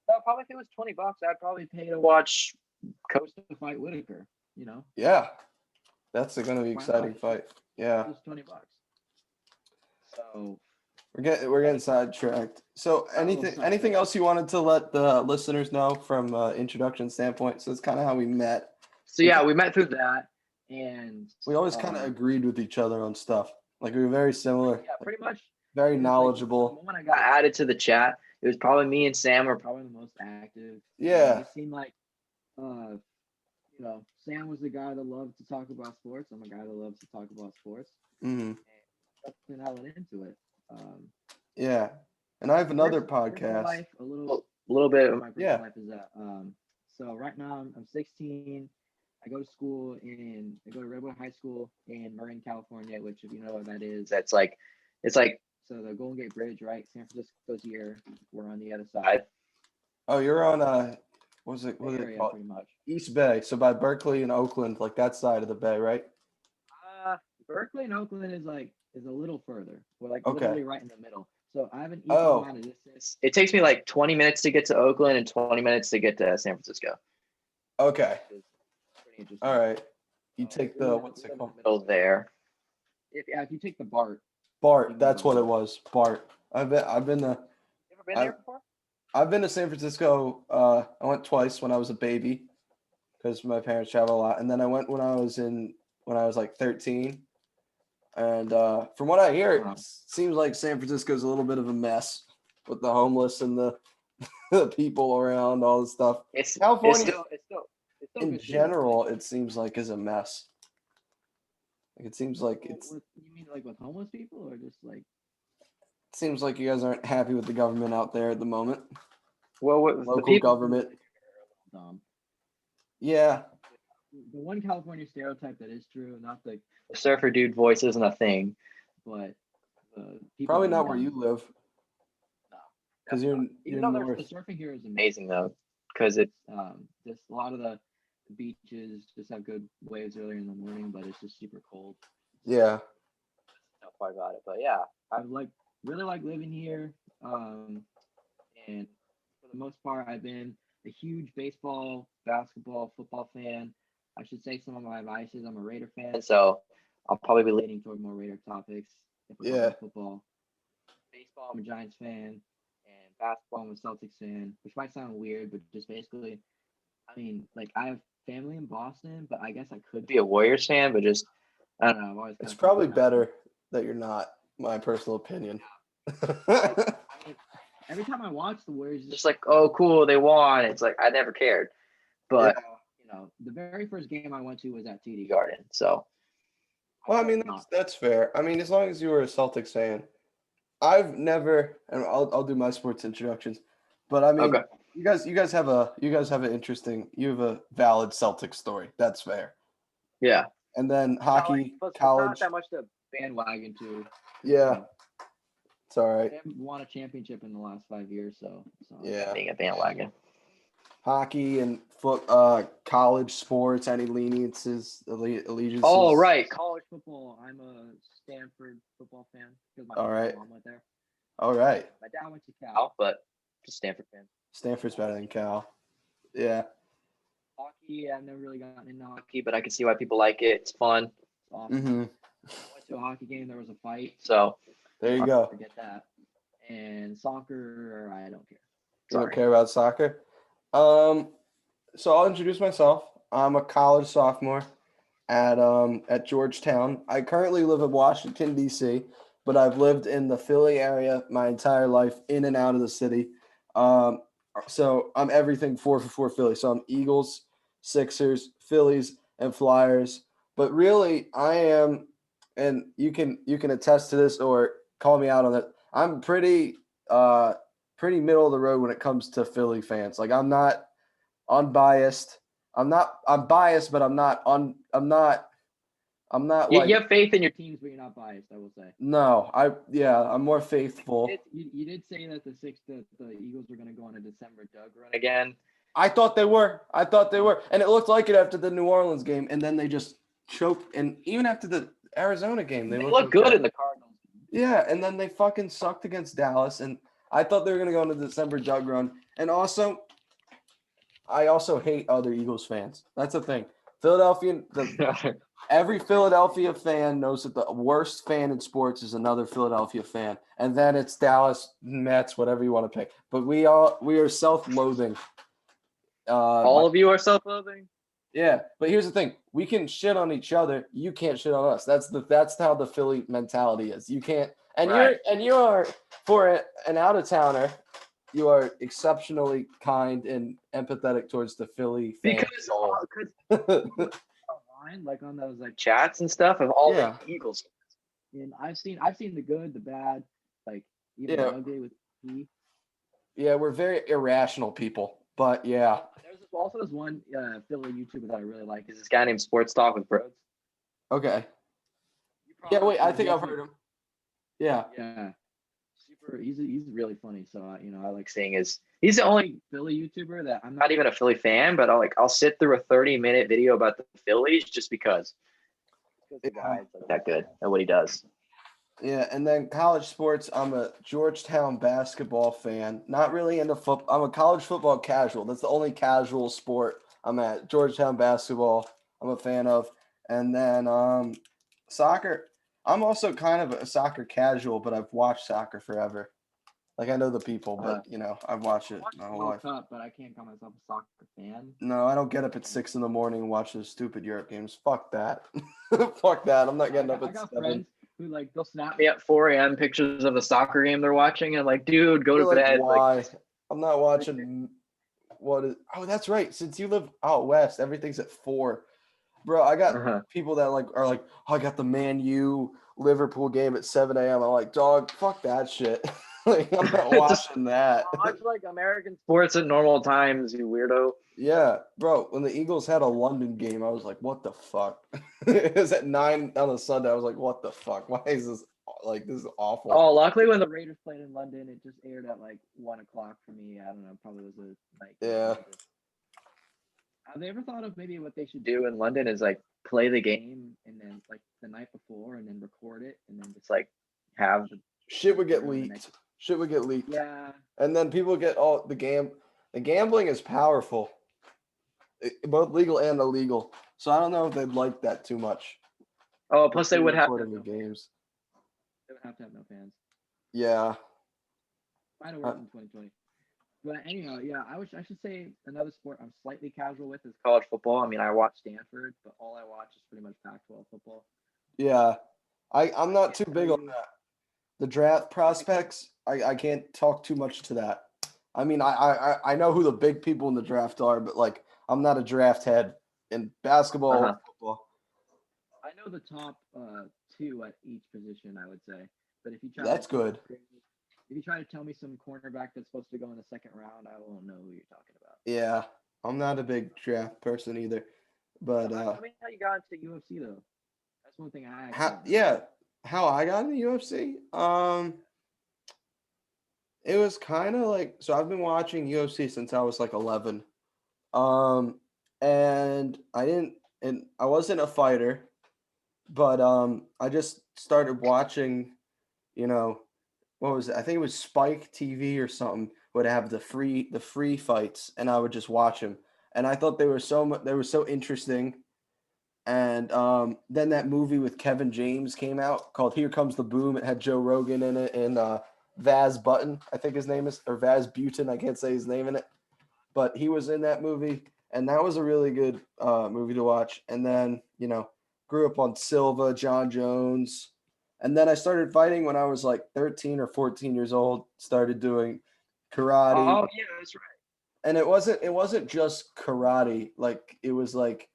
No, probably if it was $20, I'd probably pay to watch Costa fight Whitaker. Yeah, that's going to be an exciting fight. Yeah, it's $20. So we're getting sidetracked. So anything else you wanted to let the listeners know from introduction standpoint? So it's kind of how we met. So yeah, we met through that, and we always kind of agreed with each other on stuff. Like we were very similar. Yeah, pretty much. Very knowledgeable. When I got added to the chat, it was probably me and Sam were probably the most active. Yeah. It seemed like, Sam was the guy that loved to talk about sports. I'm a guy that loves to talk about sports. Mm-hmm. And I went into it. Yeah, and I have another podcast. Life, a little bit of my personal life is that. So right now I'm 16. I go to Redwood High School in Marin, California, which if you know what that is, it's like so the Golden Gate Bridge, right? San Francisco's here. We're on the other side. Oh, you're on what is Bay it Area, called? pretty much. East Bay. So by Berkeley and Oakland, like that side of the bay, right? Uh, Berkeley and Oakland is a little further. We're like Okay. literally right in the middle. So I have an equal Oh, amount of distance. It takes me like 20 minutes to get to Oakland and 20 minutes to get to San Francisco. okay. It's pretty All interesting. right. You So take we the live, what's we it live in called? the middle there. If you take the BART, you Bart. can That's go what it anywhere. was. Bart. I've been to You ever been I there before? I've been to San Francisco. I went twice when I was a baby because my parents travel a lot, and then I went when I was like 13. And from what I hear, it seems like San Francisco's a little bit of a mess with the homeless and the, the people around, all the stuff. It's California, still it's still a in good city. general, it seems like is a mess. Like it seems like You mean like with homeless people or just like it seems like you guys aren't happy with the government out there at the moment. well what, the Local people who government. live here are dumb. Yeah, The one California stereotype that is true, not the surfer dude voice isn't a thing, but the people probably being not where dumb. you live No, because definitely not. you're Even though north. the surfing here is amazing though, because it's just a lot of the beaches just have good waves earlier in the morning, but it's just super cold. Yeah. No part about it. But yeah, I really like living here. And for the most part, I've been a huge baseball, basketball, football fan. I should say some of my biases. I'm a Raider fan, so I'll probably be leaning toward more Raider topics if we're talking Yeah. about football. Baseball, I'm a Giants fan, and basketball, I'm a Celtics fan, which might sound weird, but just basically, I mean, like I have family in Boston, but I guess I could be a Warriors fan, but just I don't know. I've always kind It's of felt probably like that. better that you're not, my personal opinion. Like, I mean, every time I watch the Warriors, it's just like, oh, cool, they won. It's like I never cared, Yeah. but the very first game I went to was at TD Garden, so Well, I I mean not. that's fair. I mean, as long as you were a Celtics fan, I've never, and I'll do my sports introductions, but I mean, Okay. you guys have an interesting, you have a valid Celtics story. That's fair. Yeah. And then Not like, hockey, plus, it's not college, that much to bandwagon to. yeah, it's all right. They haven't won a championship in the last 5 years, so it's not like Yeah, being a bandwagon. hockey and college sports, any leniences, Oh, allegiances. right. College football. I'm a Stanford football fan because All my right, mom went there. all right. My dad went to Cal, but just Stanford fan. Stanford's better than Cal. Yeah. Hockey, I've never really gotten into hockey, but I can see why people like it. It's fun. It's awesome. Mm-hmm. I went to a hockey game. There was a fight, So there you go. forget that. And soccer, I don't care. You don't Sorry. care about soccer. So I'll introduce myself. I'm a college sophomore at Georgetown. I currently live in Washington D.C., but I've lived in the Philly area my entire life, in and out of the city. Um, so I'm everything 4 for 4 Philly. So I'm Eagles, Sixers, Phillies, and Flyers. But really, I am, and you can attest to this or call me out on it. I'm pretty middle of the road when it comes to Philly fans. Like I'm not unbiased. I'm biased, but I'm not You like have faith in your teams, but you're not biased. I will say. no. I'm more faithful. You did say that the Eagles were going to go on a December Doug run again. I thought they were. And it looked like it after the New Orleans game, and then they just choked. And even after the Arizona game, They looked look good okay. in the Cardinals. Yeah, and then they fucking sucked against Dallas, and I thought they were gonna go on a December Doug run. And also, I also hate other Eagles fans. That's the thing. Every Philadelphia fan knows that the worst fan in sports is another Philadelphia fan, and then it's Dallas, Mets, whatever you want to pick. But we are self-loathing. All of you are self-loathing. Yeah, but here's the thing: we can shit on each other. You can't shit on us. That's how the Philly mentality is. You can't, and Right. you're for an out of towner. You are exceptionally kind and empathetic towards the Philly fans. Because online, like on those like chats and stuff, of all Yeah. the Eagles, and I've seen the good, the bad, like even Yeah. the ugly with P. Yeah, we're very irrational people, but yeah. There's also this one Philly YouTuber that I really like. Is this guy named Sports Talk with Bros? Okay. You Yeah, probably wait, I think he I've has, heard him. Yeah. Yeah. He's really funny. So I like seeing his. He's the only Philly YouTuber that I'm not even a Philly fan, but I'll sit through a 30-minute video about the Phillies just because the Yeah. guy is like that good at what he does. Yeah, and then college sports, I'm a Georgetown basketball fan. Not really into football. I'm a college football casual. That's the only casual sport I'm at. Georgetown basketball, I'm a fan of. And then soccer. I'm also kind of a soccer casual, but I've watched soccer forever. Like I know the people, but I've watched I it watched my the whole World life. Cup, but I can't call myself a soccer fan. No, I don't get up at 6 in the morning and watch those stupid Europe games. Fuck that. Fuck that. I'm not getting up I at got 7. friends who like they'll snap me at 4 a.m. pictures of a soccer game they're watching, and I'm like, dude, go to You're like, bed. Like, why? I'm not watching what is that's right. Since you live out west, everything's at 4. Bro, I got uh-huh. people that are like, oh, I got the Man U Liverpool game at 7 a.m. I'm like, dog, fuck that shit. Like, I'm not Just watching that. watch like American sports at normal times, you weirdo. Yeah, bro. When the Eagles had a London game, I was like, what the fuck? It was at 9 on a Sunday. I was like, what the fuck? Why is this like this is awful? Oh, luckily when the Raiders played in London, it just aired at like 1 o'clock for me. I don't know, probably was a night game. Yeah. Have they ever thought of maybe what they should do in London is like play the game and then like the night before and then record it and then just like have the Shit would get the leaked. next. Shit would get leaked. Yeah. And then people get all the gambling is powerful. Both legal and illegal. So I don't know if they'd like that too much. Oh, plus they would have to have Recording the no fans. games. They would have to have no fans. Yeah. Might have worked in 2020. But anyhow, yeah, I should say another sport I'm slightly casual with is college football. I mean, I watch Stanford, but all I watch is pretty much Pac-12 football. Yeah. I'm not too Can't tell big on you. that. The draft prospects, I can't talk too much to that. I mean, I know who the big people in the draft are, but like I'm not a draft head in basketball or Uh-huh. football. I know the top two at each position, I would say. But if you try to That's good. tell me some cornerback that's supposed to go in the second round, I won't know who you're talking about. Yeah. I'm not a big draft person either. But Tell me how you got into UFC though. That's one thing I actually how don't know. yeah, how I got in the UFC? It was kind of like so I've been watching UFC since I was like 11. Um and I wasn't a fighter, but I just started watching, you know, what was it? I think it was Spike TV or something would have the free fights and I would just watch them. And I thought they were so interesting. And then that movie with Kevin James came out called Here Comes the Boom. It had Joe Rogan in it and Vaz Button, I think his name is, or Vaz Butin. I can't say his name in it, but he was in that movie, and that was a really good movie to watch. And then grew up on Silva, John Jones, and then I started fighting when I was like 13 or 14 years old. Started doing karate, Oh yeah, that's right. and it wasn't just karate. Like it was like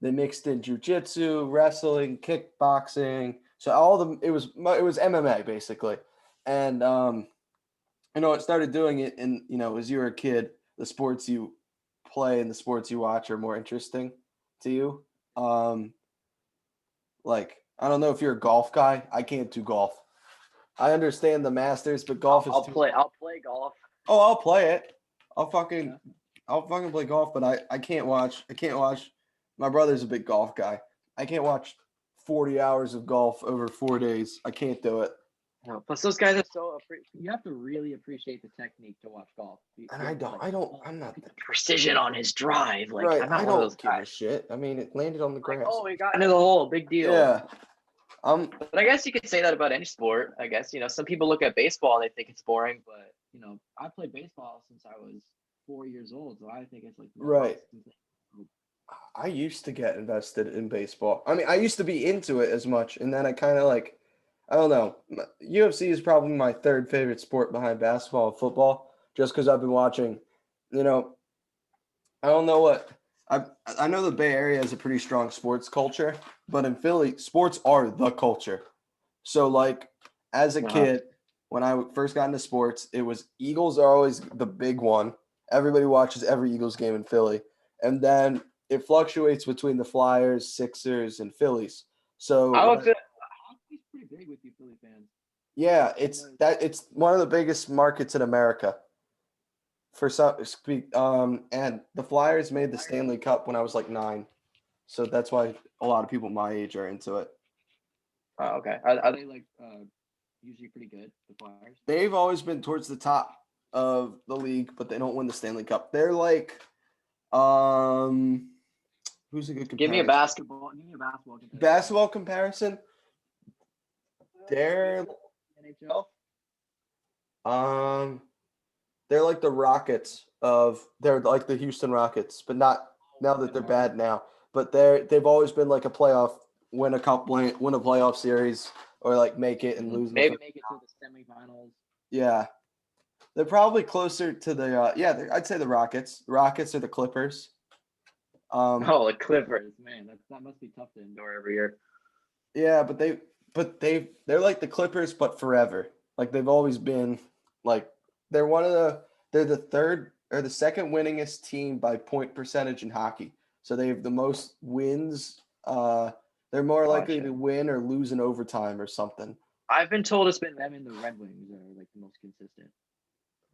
they mixed in jujitsu, wrestling, kickboxing. So all the it was MMA basically, and I started doing it, and as you were a kid, the sports you play and the sports you watch are more interesting to you. Um, like I don't know if you're a golf guy. I can't do golf. I understand the Masters, but golf is I'll too. play. I'll play golf. Oh, I'll play it. I'll Yeah. fucking I'll fucking play golf, but I can't watch. I can't watch. My brother's a big golf guy. I can't watch 40 hours of golf over 4 days. I can't do it. No, plus those guys are so you have to really appreciate the technique to watch golf. You And have I to be don't. like, I don't. oh, I'm not look at the precision on his drive. Like right. I'm I not one of don't those give a guys. shit. I mean, it landed on the Like, grass. oh, he got into the hole, big deal. Yeah. But I guess you could say that about any sport. I guess some people look at baseball and they think it's boring, but I played baseball since I was 4 years old, so I think it's like the most Right. awesome thing. I used to get invested in baseball. I mean, I used to be into it as much, and then I kind of like, I don't know. UFC is probably my third favorite sport behind basketball and football, just because I've been watching. You know, I don't know what I know the Bay Area has a pretty strong sports culture, but in Philly, sports are the culture. So like as a Uh-huh. kid, when I first got into sports, it was Eagles are always the big one. Everybody watches every Eagles game in Philly. And then it fluctuates between the Flyers, Sixers, and Phillies. So I when would I, say hockey's pretty big with you Philly fans. Yeah, it's one of the biggest markets in America for some and the Flyers made the Stanley Cup when I was like 9. So that's why a lot of people my age are into it. Oh, okay. Are they like usually pretty good, the Flyers? They've always been towards the top of the league, but they don't win the Stanley Cup. They're like um who's a good comparison? Give me a basketball comparison. Basketball comparison? They're NHL. um they're like the Rockets of they're like the Houston Rockets, but not now that they're bad now. But they've always been like a playoff win a playoff series or like make it and lose in the Maybe first. make it to the semifinals. Yeah. They're probably closer to the I'd say the Rockets. The Rockets or the Clippers. Oh, the Clippers, man, that must be tough to endure every year. Yeah, they're like the Clippers but forever. Like they've always been like they're one of they're the third or the second winningest team by point percentage in hockey. So they have the most wins. They're more likely to Gotcha. win or lose in overtime or something. I've been told it's been them and the Red Wings are like the most consistent.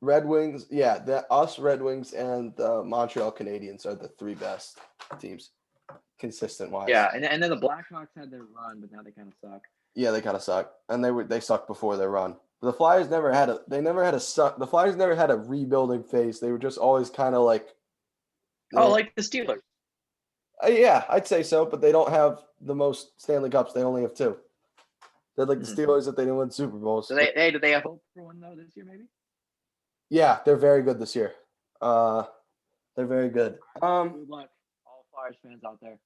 Red Wings, yeah, us Red Wings and the Montreal Canadiens are the three best teams, consistent wise. Yeah, and then the Blackhawks had their run, but now they kind of suck. Yeah, they kind of suck, and they sucked before their run. The Flyers never had a suck. The Flyers never had a rebuilding phase. They were just always kind of like, Oh, eh. like the Steelers. Yeah, I'd say so. But they don't have the most Stanley Cups. They only have 2. They're like the Mhm. Steelers that they didn't win Super Bowls. Do they have hope for one though this year maybe? Yeah, they're very good this year. They're very good. Good luck, all Flyers fans out there.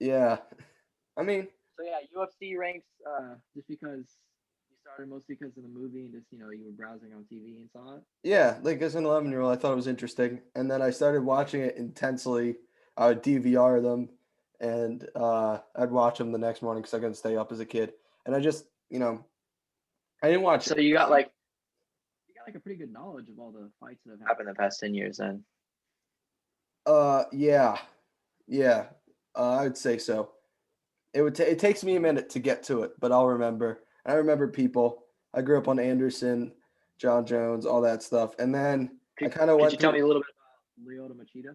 Yeah, I mean, So yeah, UFC ranks just because you started mostly because of the movie and just you were browsing on TV and saw it. yeah, like as an 11-year-old, I thought it was interesting, and then I started watching it intensely. I would DVR them, and I'd watch them the next morning because I couldn't stay up as a kid. And I just, I didn't watch. So you got like a pretty good knowledge of all the fights that have happened in the past 10 years. Then Yeah, yeah, I'd say so. It takes me a minute to get to it, but I'll remember. I remember people. I grew up on Anderson, John Jones, all that stuff, and then I kind of could went you tell me through a little bit about Lyoto Machida?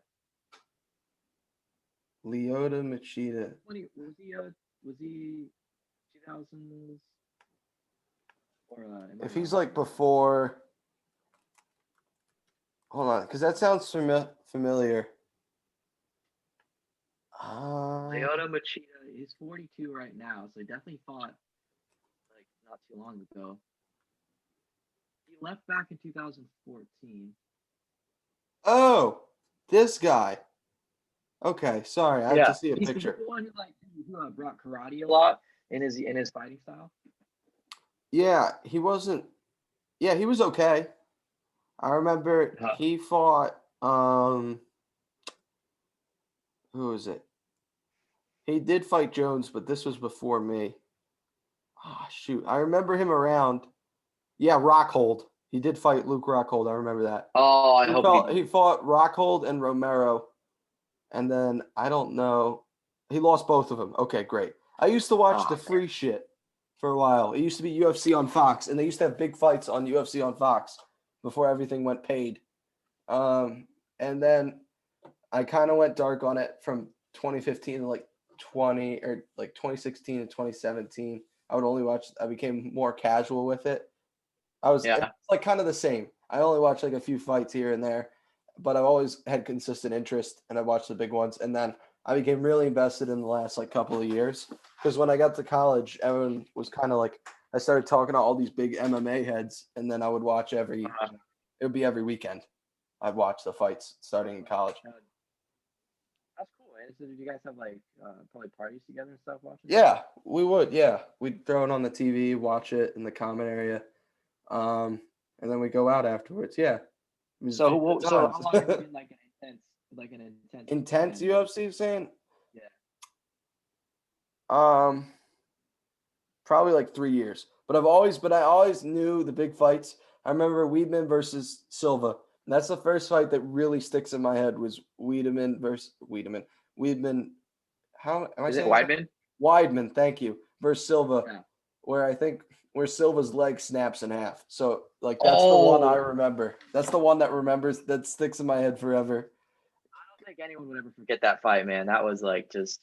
Lyoto Machida. Was he 2000s or am I If he's wrong? like before, hold on, because that sounds familiar. Lyoto Machida, he's 42 right now, so he definitely fought like not too long ago. He left back in 2014. Oh, this guy. Okay, sorry, I have to Yeah, see a he's picture. the one who brought karate a lot in his fighting style. Yeah, he wasn't. Yeah, he was okay. I remember Huh. he fought. Who was it? He did fight Jones, but this was before me. Ah, shoot, I remember him around. Yeah, Rockhold. He did fight Luke Rockhold. I remember that. Oh, I He hope he. fought. He fought Rockhold and Romero, and then I don't know. He lost both of them. Okay, great. I used to watch the Oh man. free shit for a while. It used to be UFC on Fox, and they used to have big fights on UFC on Fox before everything went paid. And then I kind of went dark on it from 2015 to like 20 or like 2016 to 2017. I became more casual with it. It's Yeah. like kind of the same. I only watched like a few fights here and there, but I've always had consistent interest and I watched the big ones. And then I became really invested in the last like couple of years because when I got to college, everyone was kind of like, I started talking to all these big MMA heads, and then I would watch Uh, it would be every weekend. I'd watch the fights starting in college. that's cool, man. So did you guys have like probably parties together and stuff watching it? Yeah, we would. Yeah, we'd throw it on the TV, watch it in the common area, and then we go out afterwards. Yeah, it was good So how times. long have you been like an intense Intense fan? UFC saying, Yeah. um, probably like 3 years. But I always knew the big fights. I remember Weidman versus Silva. And that's the first fight that really sticks in my head was Weidman versus Weidman. Weidman, how am I Is it saying that? Weidman? Weidman, thank you. Versus Silva. Yeah. where Silva's leg snaps in half. So like that's the one I Oh, remember. That's the one that sticks in my head forever. I don't think anyone would ever forget that fight, man. That was like just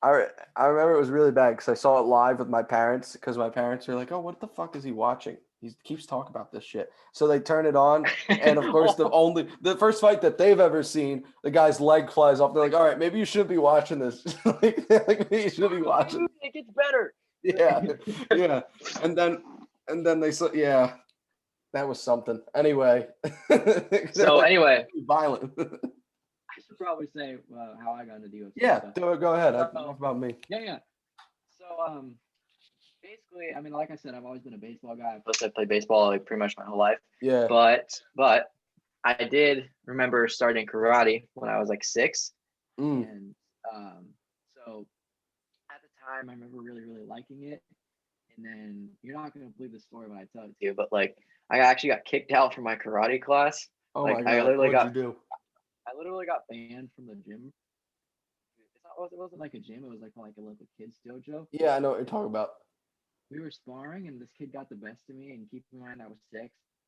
I remember it was really bad because I saw it live with my parents because my parents were like, "Oh, what the fuck is he watching? He keeps talking about this shit." So they turn it on, and of course, the first fight that they've ever seen, the guy's leg flies off. They're like, "All right, maybe you shouldn't be watching this. like, maybe you shouldn't be watching." it gets better. Yeah, yeah, and then they saw, yeah, that was something. Anyway, So anyway, violent. I should probably say how I got into the UFC Yeah, stuff. go ahead. So Enough about me. yeah. So basically, I mean, like I said, I've always been a baseball guy. Plus, I played baseball like pretty much my whole life. Yeah. But I did remember starting karate when I was like 6, Mm. and so at the time, I remember really liking it. And then you're not gonna believe the story when I tell it to you, but like I actually got kicked out from my karate class. Oh Like my God, what'd you do? I literally got banned from the gym. It wasn't like a gym. It was like a local kids dojo. Yeah, I know what you're talking about. We were sparring, and this kid got the best of me. And keep in mind, I was 6.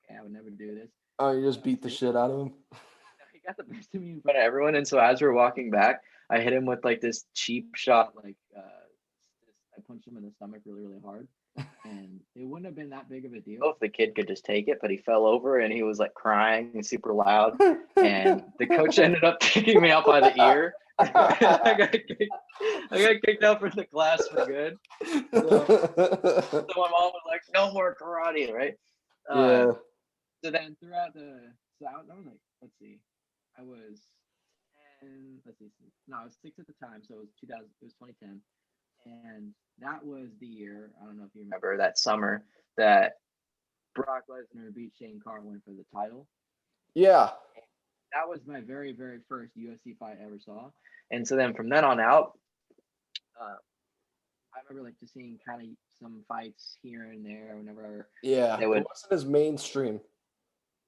Okay, I would never do this. Oh, you But just I was beat the 6. shit out of him. He got the best of me in front of everyone. And so as we're walking back, I hit him with like this cheap shot. I punched him in the stomach really hard. And it wouldn't have been that big of a deal if the kid could just take it, but he fell over and he was like crying and super loud. And the coach ended up picking me out by the ear. I got kicked out from the class for good. So my mom was like, "No more karate," right? Yeah. So then throughout I was like, let's see, I was 10. Let's see, no, I was 6 at the time, so it was 2000. It was 2010, and that was the year. I don't know if you remember that summer that Brock Lesnar beat Shane Carwin for the title. Yeah. That was my very first UFC fight I ever saw, and so then from then on out, I remember like just seeing kind of some fights here and there whenever Yeah. they It would. wasn't as mainstream.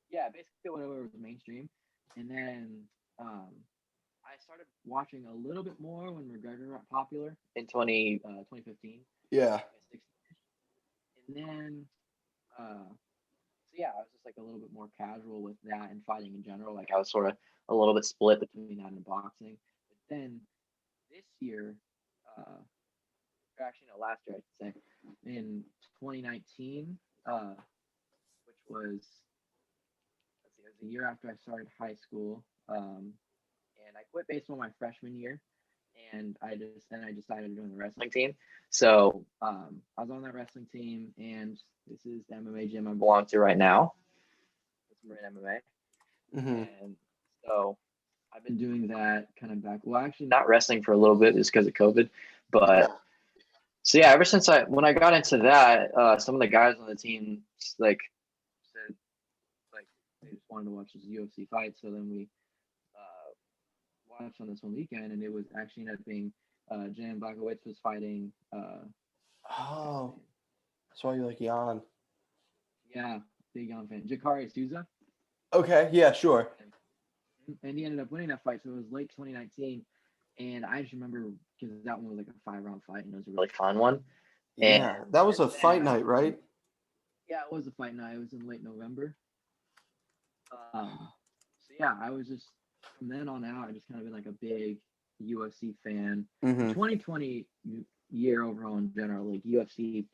Yeah, basically whenever it was mainstream, and then I started watching a little bit more when McGregor got popular in 2015, Yeah. 2016. And then so yeah, I was just like a little bit more casual with that and fighting in general. Like I was sort of a little bit split between that and boxing. But then this year, or actually no, last year I should say, in 2019, which was, let's see, it was a year after I started high school, and I quit baseball my freshman year, and I decided to join the wrestling team. So I was on that wrestling team, and this is the MMA gym I belong to right now. It's Marine MMA, Mm-hmm. and so I've been doing that kind of back. Well, actually, not wrestling for a little bit just because of COVID, but so yeah, ever since when I got into that, some of the guys on the team like said like they just wanted to watch this UFC fight, so then we watched on this one weekend, and it was actually ended up being Jan Blachowicz was fighting. Oh, that's why you like Jan. Yeah, big Jan fan, Jakari Souza, Okay. Yeah. Sure. and he ended up winning that fight. So it was late 2019, and I just remember because that one was like a 5-round fight, and it was a really fun one. Yeah. And That was a fight night, right? yeah, it was a fight night. It was in late November. So yeah, I was just from then on out, I just kind of been like a big UFC fan. Mm-hmm. 2020 year overall in general, like UFC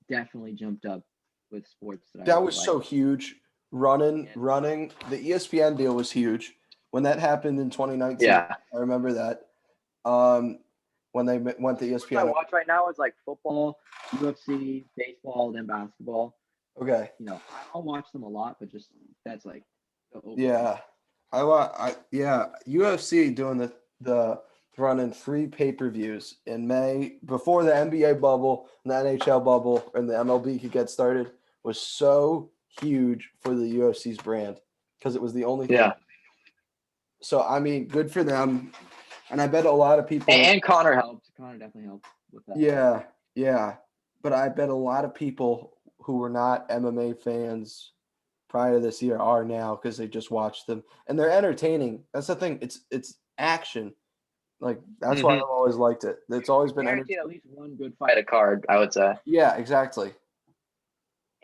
definitely jumped up with sports that I That really was like. so huge. Running. The ESPN deal was huge when that happened in 2019. Yeah. I remember that. When they went to What I ESPN. watch right now is like football, UFC, baseball, then basketball. Okay. You know, I'll watch them a lot, but just that's like the overall. Yeah. UFC doing the running 3 pay-per-views in May before the NBA bubble and the NHL bubble and the MLB could get started was so huge for the UFC's brand because it was the only thing. Yeah. So I mean, good for them. And I bet a lot of people And Connor helped. Connor definitely helped with that. Yeah. But I bet a lot of people who were not MMA fans prior to this year are now because they just watched them and they're entertaining. That's the thing. It's action. Like that's why Hmm. I've always liked it. It's always been Guaranteed at entertaining. least one good fight a card, I would say. Yeah, exactly.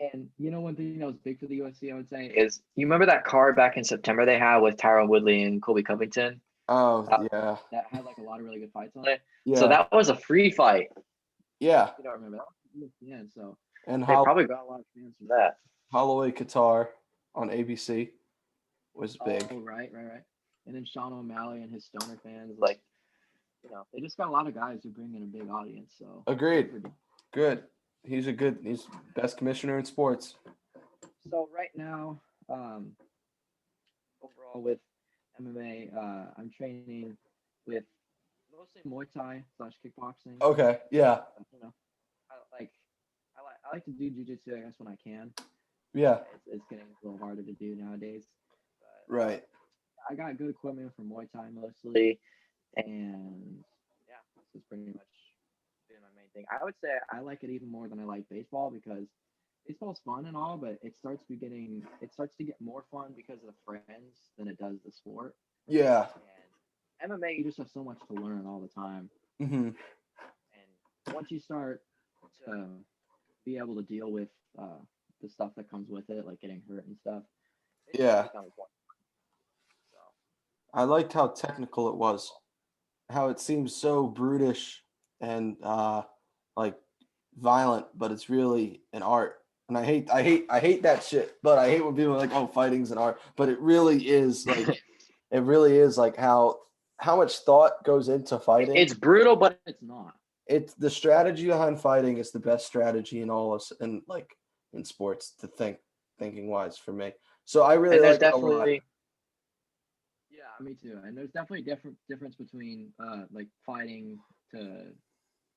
And one thing that was big for the UFC, I would say, is you remember that card back in September they had with Tyron Woodley and Colby Covington? Oh That, yeah, that had like a lot of really good fights on it. So yeah, that was a free fight. yeah. You don't remember that? Was ESPN, so And they probably got a lot of fans from that. Holloway Qatar on ABC was big. Oh, right. And then Sean O'Malley and his stoner fans, like, they just got a lot of guys who bring in a big audience. So Agreed. Good. He's best commissioner in sports. So right now, overall with MMA, I'm training with mostly Muay Thai / kickboxing. Okay. Yeah. I like I like to do jujitsu, I guess, when I can. Yeah. It's getting a little harder to do nowadays. But Right. I got good equipment for Muay Thai mostly, and yeah, this is pretty much been my main thing. I would say I like it even more than I like baseball because baseball's fun and all, but it starts to get more fun because of the friends than it does the sport. Yeah. And MMA, you just have so much to learn all the time. Mm-hmm. And once you start to be able to deal with the stuff that comes with it, like getting hurt and stuff, Yeah. becomes more fun. So I liked how technical it was. How it seems so brutish and like violent, but it's really an art. And I hate that shit. But I hate when people are like, "Oh, fighting's an art," but it really is like how much thought goes into fighting. it's brutal, but it's not. It's the strategy behind fighting is the best strategy in all of in like in sports to thinking wise for me. So I really And there's like it a lot. definitely Yeah, me too. And there's definitely difference between like fighting to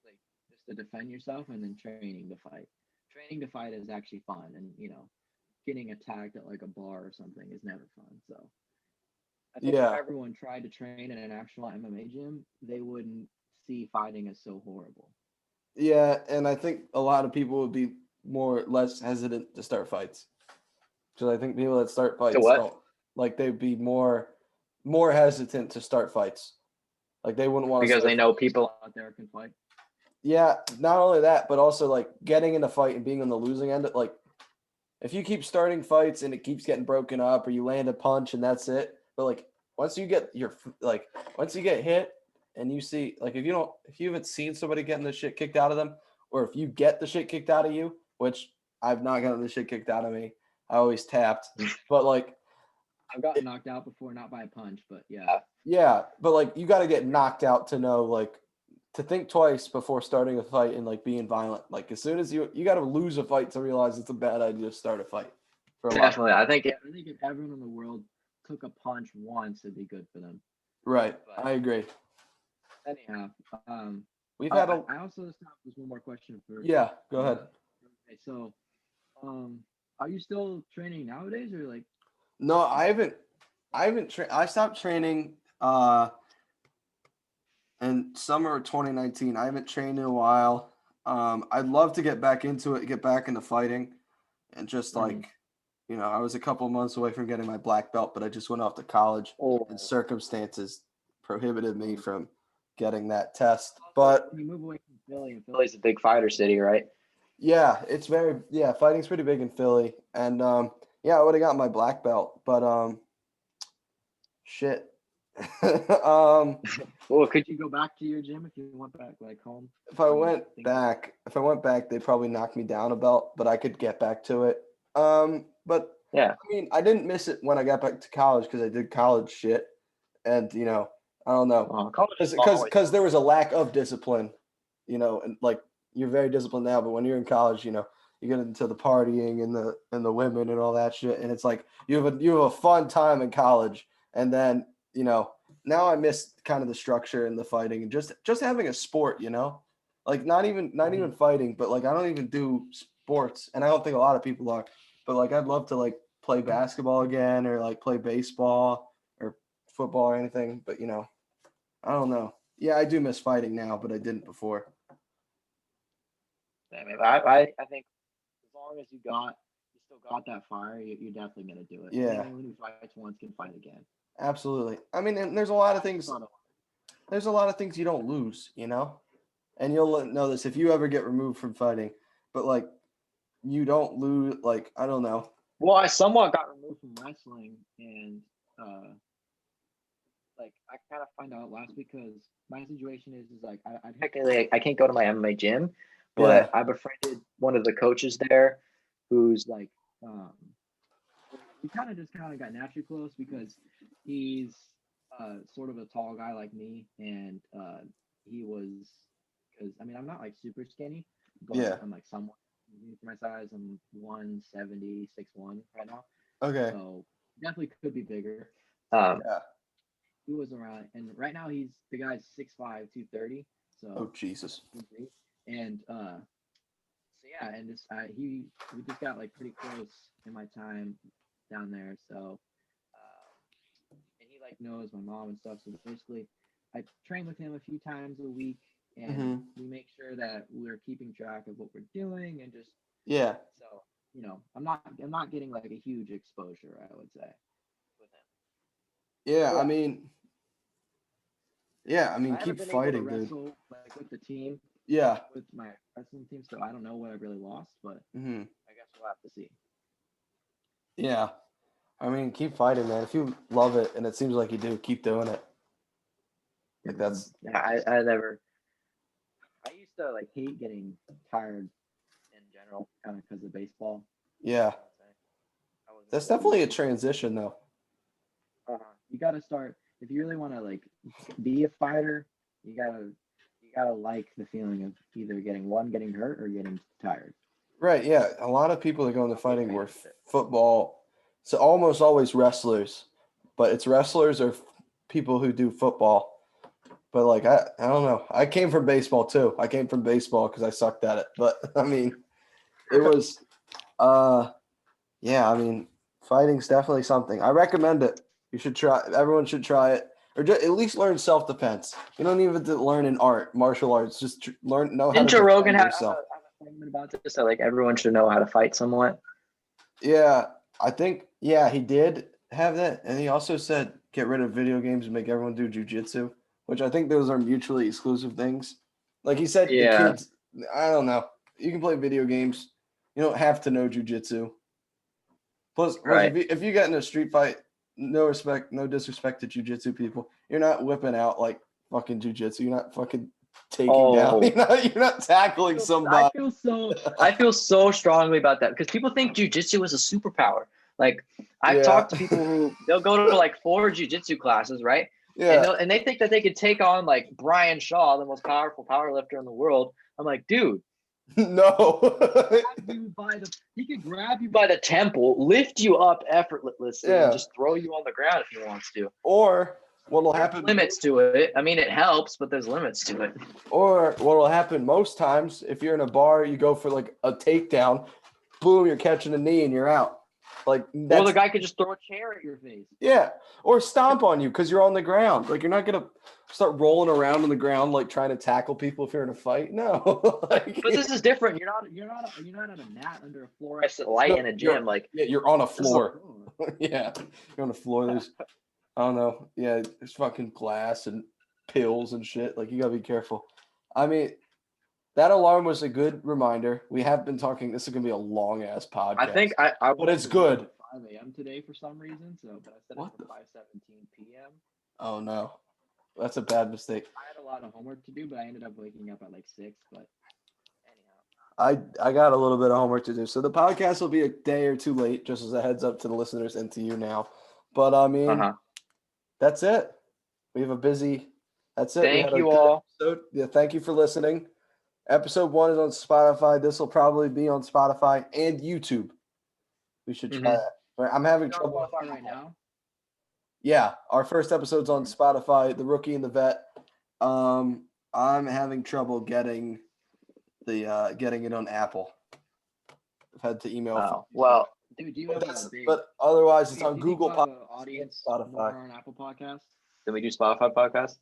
like just to defend yourself and then training to fight. Training to fight is actually fun, and getting attacked at like a bar or something is never fun. So I think if Yeah. everyone tried to train in an actual MMA gym, they wouldn't see fighting as so horrible. Yeah, and I think a lot of people would be less hesitant to start fights. Because I think people that start To fights what? don't like they'd be more hesitant to start fights. Like they wouldn't want to Because start they know fights. people out there can fight. Yeah, not only that, but also like getting in a fight and being on the losing end. Like if you keep starting fights and it keeps getting broken up, or you land a punch and that's it. But like once you get once you get hit and you see like if you haven't seen somebody getting the shit kicked out of them, or if you get the shit kicked out of you, which I've not gotten the shit kicked out of me, I always tapped. But like I've gotten knocked out before, not by a punch, but yeah. yeah, but like you got to get knocked out to know like to think twice before starting a fight and like being violent. Like as soon as you got to lose a fight to realize it's a bad idea to start a fight. For a lot. Definitely. I think if everyone in the world took a punch once, it'd be good for them. Right. But I agree. anyhow, We've had I also just have one more question for. Yeah, go ahead. Okay, so, are you still training nowadays, or like? No, I stopped training in summer of 2019. I haven't trained in a while. I'd love to get back into it, get back into fighting and just like I was a couple of months away from getting my black belt, but I just went off to college Oh, and circumstances prohibited me from getting that test. But you move away from Philly, and Philly's a big fighter city, right? yeah, fighting's pretty big in Philly. And yeah, I would have got my black belt, but shit. Well, could you go back to your gym if you went back like home? If I went back, they'd probably knock me down a belt, but I could get back to it. But Yeah. I mean, I didn't miss it when I got back to college because I did college shit, and I don't know, College is because there was a lack of discipline, and like you're very disciplined now, but when you're in college, you get into the partying and the women and all that shit, and it's like you have a fun time in college, and then now I miss kind of the structure and the fighting and just having a sport, like not even fighting, but like I don't even do sports, and I don't think a lot of people are, but like I'd love to like play basketball again or like play baseball or football or anything, but I don't know. Yeah, I do miss fighting now, but I didn't before. I mean, I think as long as you still got that fire, you're definitely gonna do it. Yeah. Anyone who fights once can fight again. Absolutely. I mean, and there's a lot of things. there's a lot of things you don't lose, and you'll know this if you ever get removed from fighting, but like you don't lose. Like I don't know. Well, I somewhat got removed from wrestling, and like I kind of find out last week because my situation is like I technically I can't go to my MMA gym, Yeah, but I befriended one of the coaches there, who's like um we kind of got naturally close because he's sort of a tall guy like me, and he was because I mean I'm not like super skinny, but yeah. I'm like somewhat for my size. I'm 170, 6'1" right now, Okay. so definitely could be bigger. Um, Yeah. he was around, and right now the guy's 6'5", 230. Oh So, Jesus. and so yeah, and this we just got like pretty close in my time down there. So, and he like knows my mom and stuff. So basically, I train with him a few times a week, and Hmm. we make sure that we're keeping track of what we're doing, and just Yeah. so I'm not getting like a huge exposure, I would say, with him. Yeah. But I yeah, mean. Yeah. I mean, I haven't keep been able to fighting, dude. wrestle like with the team, Yeah. with my wrestling team, so I don't know what I really lost, but Hmm. I guess we'll have to see. Yeah. I mean, keep fighting, man. If you love it, and it seems like you do, keep doing it. Like that's. Yeah, I used to like hate getting tired in general, kind of because of baseball. Yeah. I would say I wasn't That's really definitely a used to it. transition, though. You got to start if you really want to like be a fighter. You gotta like the feeling of either getting hurt or getting tired. Right. Yeah. A lot of people that go into I'll be a fighting fan were of it. football. So almost always wrestlers, but it's wrestlers or people who do football. But like I don't know. I came from baseball too. I came from baseball because I sucked at it. But I mean, it was uh yeah. I mean, fighting's definitely something. I recommend it. You should try. Everyone should try it, or at least learn self defense. You don't even have to learn an art, martial arts. Just know how Didn't to Joe Rogan defend have yourself. have a segment about this? So like everyone should know how to fight somewhat. Yeah, I think he did have that, and he also said get rid of video games and make everyone do jujitsu, which I think those are mutually exclusive things. Like he said, the Yeah, kids, I don't know, you can play video games, you don't have to know jujitsu. Plus, right. if you get in a street fight, no respect, no disrespect to jujitsu people, you're not whipping out like fucking jujitsu. You're not fucking taking down. Oh, You're not tackling I somebody. feel so I feel so strongly about that because people think jujitsu is a superpower. Like I've Yeah, talked to people who they'll go to like 4 jujitsu classes, right? And yeah, they think that they could take on like Brian Shaw, the most powerful power lifter in the world. I'm like, dude, no, he could grab you by the temple, lift you up effortlessly, and yeah. just throw you on the ground if he wants to. Or what'll There's happen limits to it. I mean, it helps, but there's limits to it. or what'll happen most times if you're in a bar, you go for like a takedown, boom, you're catching a knee and you're out. Like Or the that's guy could just throw a chair at your face. yeah. Or stomp on you because you're on the ground. Like you're not gonna start rolling around on the ground like trying to tackle people if you're in a fight. No. Like, But this is different. You're not on a mat under a fluorescent light no, in a gym. Like you're on a this is a floor. Yeah. You're on the floor. There's I don't know. Yeah, there's fucking glass and pills and shit. Like you gotta be careful. I mean, that alarm was a good reminder. We have been talking. This is gonna be a long ass I think podcast, I but wanted it's to wake up good. at 5 a.m. today for some reason. So, but I set it What for the? 5:17 p.m. Oh no, that's a bad mistake. I had a lot of homework to do, but I ended up waking up at like 6. But anyhow, I got a little bit of homework to do, so the podcast will be a day or two late, just as a heads up to the listeners and to you now. But I mean, uh-huh. that's it. We have a busy. That's it. We Thank had a you good all. episode. Yeah, thank you for listening. Episode 1 is on Spotify. This will probably be on Spotify and YouTube. We should try Mm-hmm. that. Right, I'm having You're on trouble with Spotify right Google. now. Yeah, our first episode's on Mhm. Spotify, The Rookie and the Vet. I'm having trouble getting it on Apple. I've had to email Oh so, well, dude, do you have a big? but otherwise it's Do on you think we'll Google have Podcasts an and audience Spotify. more on Apple Podcasts? Then we do Spotify podcast.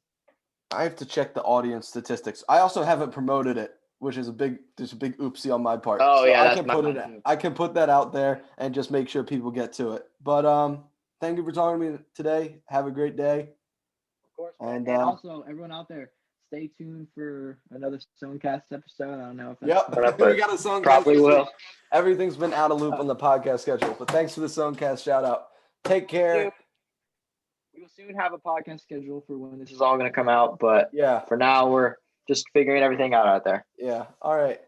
I have to check the audience statistics. I also haven't promoted it, which is there's a big oopsie on my part. Oh So yeah, that's my bad too. I can put that out there and just make sure people get to it. But thank you for talking to me today. Have a great day. course, And man. And also, everyone out there, stay tuned for another Stonecast episode. I don't know if that's yep, coming up, we but got a song. probably will. Everything's been out of loop on the podcast schedule, but thanks for the Songcast shout out. Take care. We will soon have a podcast schedule for when this is all going to come out, but Yeah, for now, we're just figuring everything out there. yeah. All right.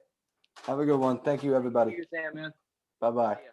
Have a good one. Thank you, everybody. See you, Sam, man. Bye-bye. See ya.